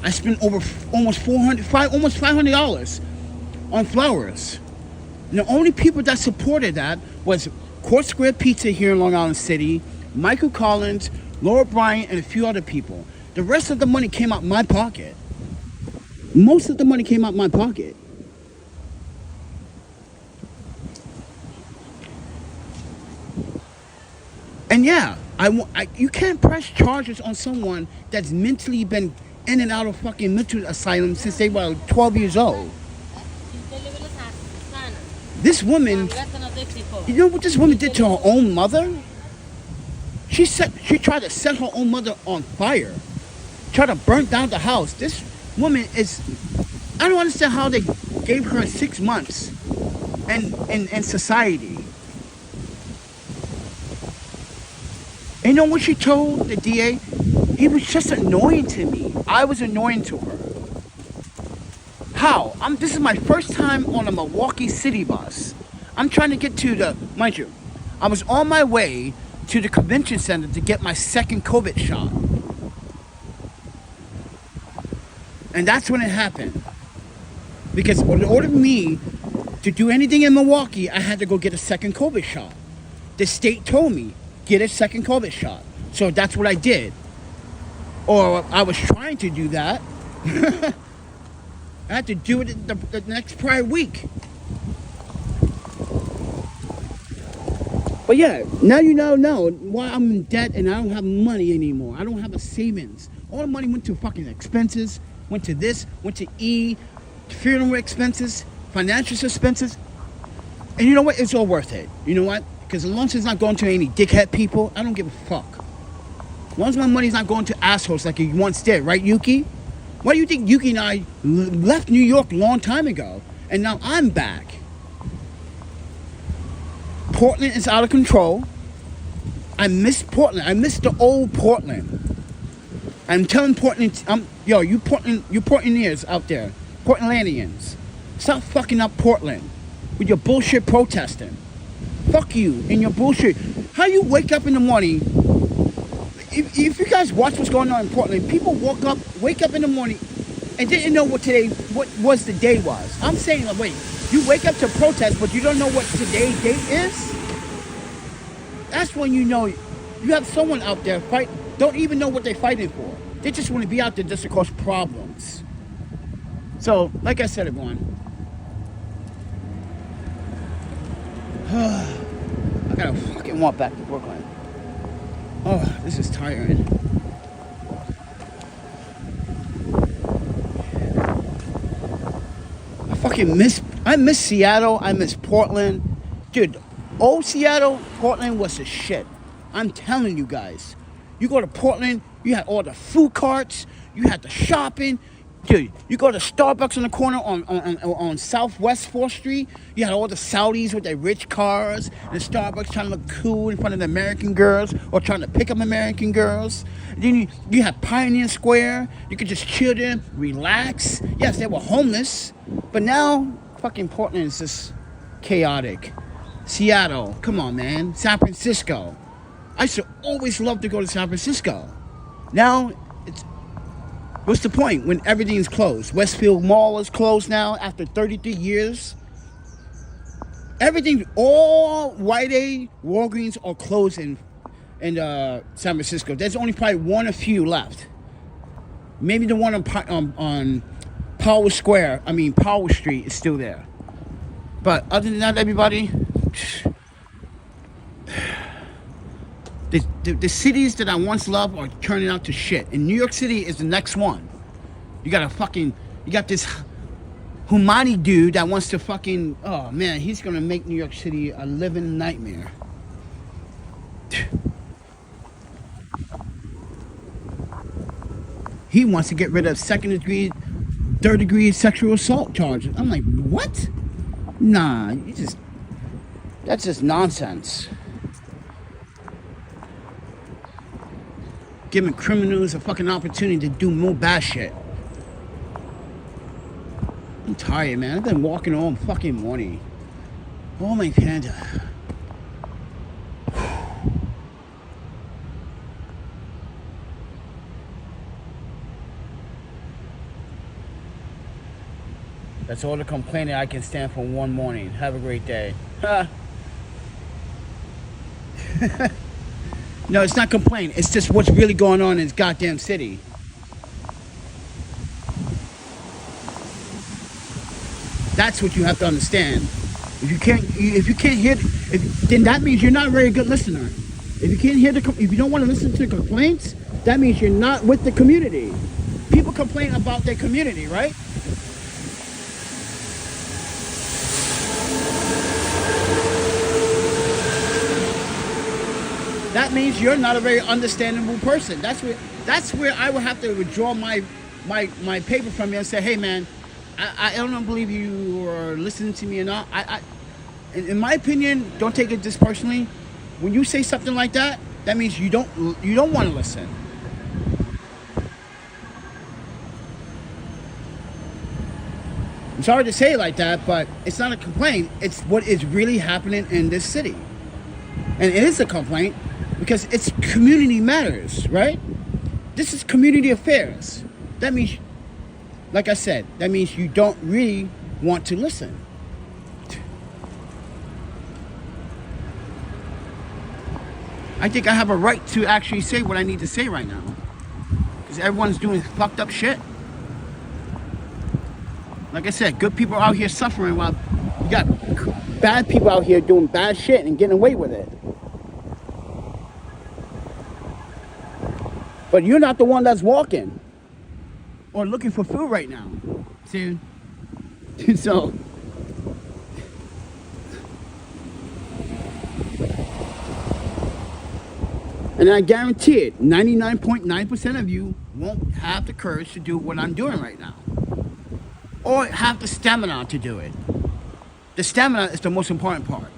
I spent almost $500 on flowers. And the only people that supported that was Court Square Pizza here in Long Island City, Michael Collins, Laura Bryant, and a few other people. The rest of the money came out my pocket. Most of the money came out my pocket. And yeah, you can't press charges on someone that's mentally been in and out of fucking mental asylum since they were 12 years old. This woman, you know what this woman did to her own mother? She tried to set her own mother on fire. Tried to burn down the house. This woman I don't understand how they gave her 6 months in society. And you know what she told the DA? He was just annoying to me. I was annoying to her. How? This is my first time on a Milwaukee city bus. I'm trying to get to mind you, I was on my way to the convention center to get my second COVID shot. And that's when it happened. Because in order for me to do anything in Milwaukee, I had to go get a second COVID shot. The state told me, get a second COVID shot. So that's what I did. Or I was trying to do that. I had to do it the next prior week. But yeah, now you now know why I'm in debt and I don't have money anymore. I don't have a savings. All the money went to fucking expenses, went to this, went to funeral expenses, financial expenses. And you know what? It's all worth it. You know what? Because as long as it's not going to any dickhead people, I don't give a fuck. As long as my money's not going to assholes like you once did, right, Yuki? Why do you think Yuki and I left New York a long time ago, and now I'm back? Portland is out of control. I miss Portland. I miss the old Portland. I'm telling Portland, you Portlandians out there, Portlandians, stop fucking up Portland with your bullshit protesting. Fuck you and your bullshit. How you wake up in the morning? If you guys watch what's going on in Portland, people wake up in the morning and didn't know what was the day was. I'm saying, like, wait, you wake up to protest, but you don't know what today's date is? That's when you know you have someone out there don't even know what they're fighting for. They just want to be out there just to cause problems. So, like I said, everyone, I gotta fucking walk back to Brooklyn. Oh, this is tiring. I miss Seattle. I miss Portland. Dude, old Seattle, Portland was the shit. I'm telling you guys. You go to Portland, you had all the food carts, you had the shopping. Dude, you go to Starbucks on the corner on Southwest 4th Street, you had all the Saudis with their rich cars, and Starbucks trying to look cool in front of the American girls, or trying to pick up American girls. And then you had Pioneer Square, you could just chill there, relax. Yes, they were homeless, but now fucking Portland is just chaotic. Seattle, come on, man. San Francisco. I used to always love to go to San Francisco. Now, what's the point when everything's closed? Westfield Mall is closed now after 33 years. Everything, all Rite Aid, Walgreens are closed in San Francisco. There's only probably one or few left. Maybe the one on Powell Street is still there. But other than that, everybody, the cities that I once loved are turning out to shit. And New York City is the next one. You got this Humani dude that wants to fucking, oh man, he's gonna make New York City a living nightmare. he wants to get rid of second degree, third degree sexual assault charges. I'm like, what? Nah, that's just nonsense. Giving criminals a fucking opportunity to do more bad shit. I'm tired, man. I've been walking all fucking morning. Oh my panda. That's all the complaining I can stand for one morning. Have a great day. No, it's not complaining. It's just what's really going on in this goddamn city. That's what you have to understand. If you can't hear, then that means you're not a very good listener. If you can't hear if you don't want to listen to the complaints, that means you're not with the community. People complain about their community, right? That means you're not a very understandable person. That's where I would have to withdraw my paper from you and say, hey man, I don't believe you are listening to me or not. In my opinion, don't take it this personally. When you say something like that, that means you don't want to listen. I'm sorry to say it like that, but it's not a complaint. It's what is really happening in this city. And it is a complaint because it's community matters, right? This is community affairs. That means, like I said, that means you don't really want to listen. I think I have a right to actually say what I need to say right now. Because everyone's doing fucked up shit. Like I said, good people are out here suffering while you got bad people out here doing bad shit and getting away with it. But you're not the one that's walking or looking for food right now. See? So, and I guarantee it, 99.9% of you won't have the courage to do what I'm doing right now. Or have the stamina to do it. The stamina is the most important part.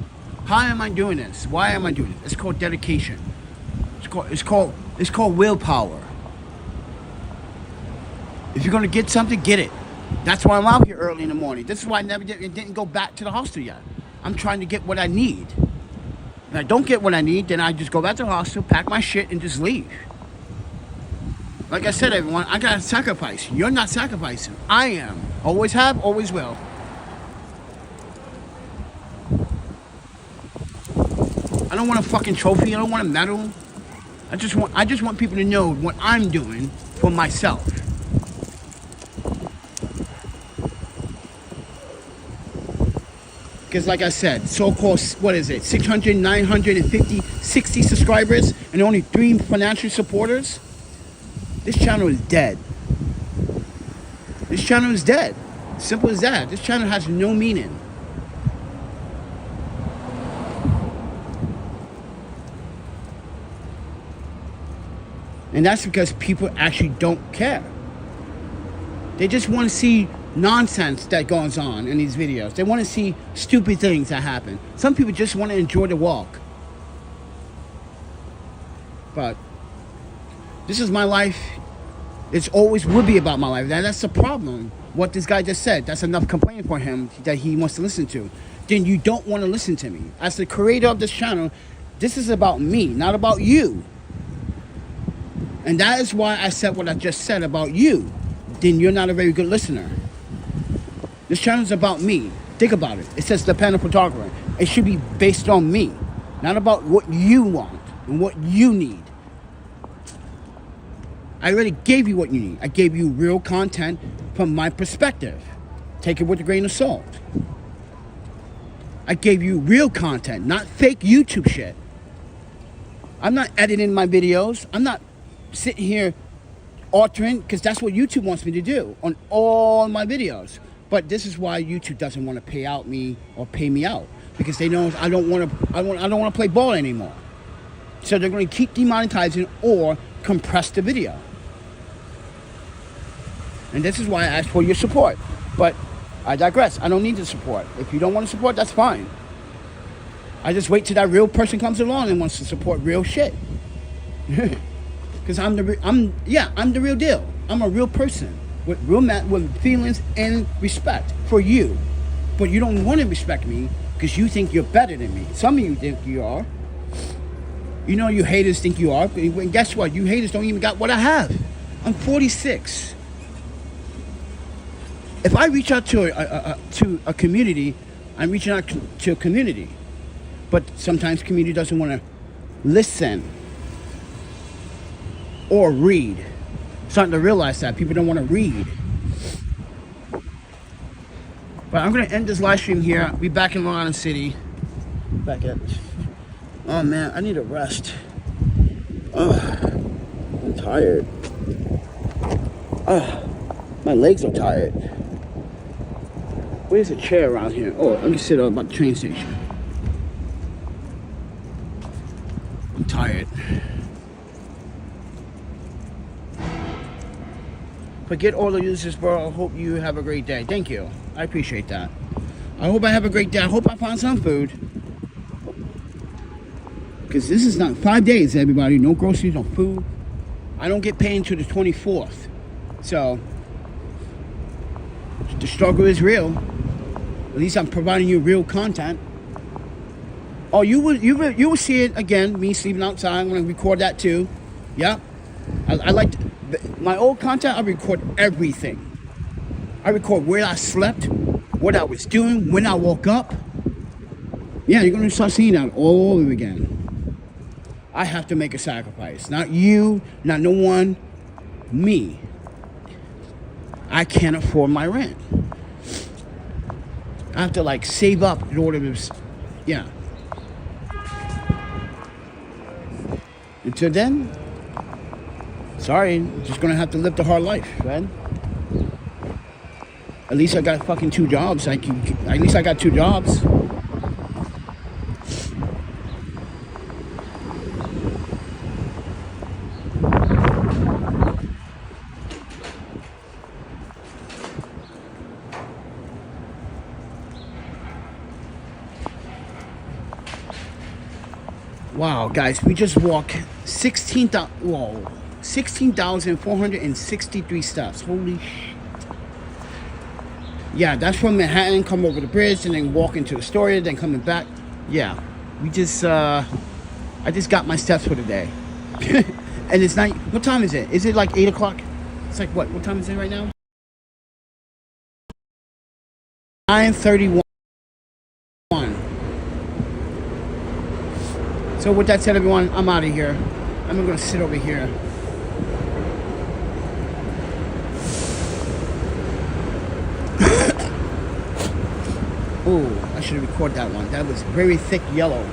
How am I doing this? Why am I doing it? It's called dedication. It's called willpower. If you're gonna get something, get it. That's why I'm out here early in the morning. This is why I didn't go back to the hostel yet. I'm trying to get what I need. If I don't get what I need, then I just go back to the hostel, pack my shit, and just leave. Like I said, everyone, I gotta sacrifice. You're not sacrificing. I am. Always have, always will. I don't want a fucking trophy. I don't want a medal. I just want people to know what I'm doing for myself. Because like I said, so-called, what is it, 600, 950, 60 subscribers and only 3 financial supporters? This channel is dead. This channel is dead. Simple as that. This channel has no meaning. And that's because people actually don't care. They just want to see nonsense that goes on in these videos. They want to see stupid things that happen. Some people just want to enjoy the walk. But this is my life. It's always will be about my life. That's the problem. What this guy just said, that's enough complaining for him that he wants to listen to. Then you don't want to listen to me. As the creator of this channel, this is about me, not about you. And that is why I said what I just said about you. Then you're not a very good listener. This channel is about me. Think about it. It says the Panda Photographer. It should be based on me, not about what you want and what you need. I already gave you what you need. I gave you real content from my perspective. Take it with a grain of salt. I gave you real content, not fake YouTube shit. I'm not editing my videos. I'm not sitting here altering, because that's what YouTube wants me to do on all my videos. But this is why YouTube doesn't want to pay out me or pay me out, because they know I don't want to play ball anymore. So they're going to keep demonetizing or compress the video. And this is why I asked for your support. But I digress. I don't need the support. If you don't want to support, that's fine. I just wait till that real person comes along and wants to support real shit. Because I'm the real deal. I'm a real person with with feelings and respect for you. But you don't want to respect me because you think you're better than me. Some of you think you are. You know you haters think you are. And guess what? You haters don't even got what I have. I'm 46. If I reach out to a community, I'm reaching out to a community. But sometimes community doesn't want to listen or read. Starting to realize that people don't want to read. But I'm going to end this live stream here. I'll be back in Long Island City. Back at this. Oh man, I need a rest. I'm tired. My legs are tired. Where's a chair around here? Oh, let me sit on about the train station. I'm tired. Forget all the users, bro. I hope you have a great day. Thank you. I appreciate that. I hope I have a great day. I hope I find some food. Because this is not 5 days, everybody. No groceries, no food. I don't get paid until the 24th. So, the struggle is real. At least I'm providing you real content. Oh, you will see it again. Me sleeping outside. I'm going to record that too. Yeah. I like my old content. I record everything. I record where I slept, what I was doing, when I woke up. Yeah, you're going to start seeing that all over again. I have to make a sacrifice. Not you, not no one, me. I can't afford my rent. I have to like save up in order to, yeah. Until then, sorry, I'm just gonna have to live the hard life, man. At least I got fucking 2 jobs. At least I got 2 jobs. Wow, guys, we just walked 16,463 steps. Holy shit. Yeah, that's from Manhattan, come over the bridge, and then walk into Astoria, then coming back. Yeah, we just, I just got my steps for the day. And it's not, what time is it? Is it like 8 o'clock? It's like what time is it right now? 9:31. So with that said, everyone, I'm out of here. I'm going to sit over here. Oh, I should record that one. That was very thick yellow.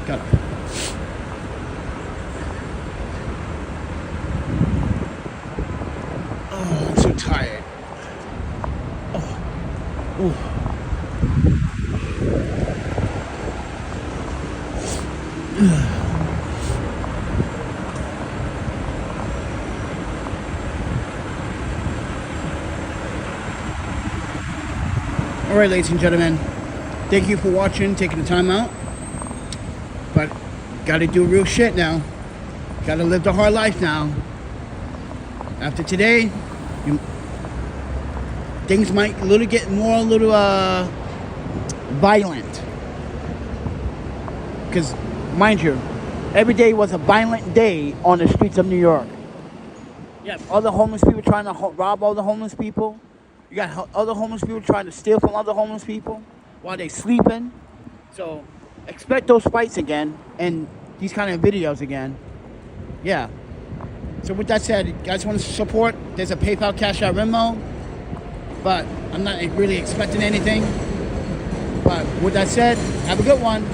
Got it. Oh, I'm so tired. Oh. Alright, ladies and gentlemen, thank you for watching, taking the time out. But gotta do real shit now. Gotta live the hard life now. After today, things might get a little violent. Because, mind you, every day was a violent day on the streets of New York. You have other homeless people trying to rob other homeless people. You got other homeless people trying to steal from other homeless people while they sleeping. So expect those fights again and these kind of videos again. Yeah. So with that said, you guys want to support? There's a PayPal, Cash App, Venmo. But I'm not really expecting anything. But with that said, have a good one.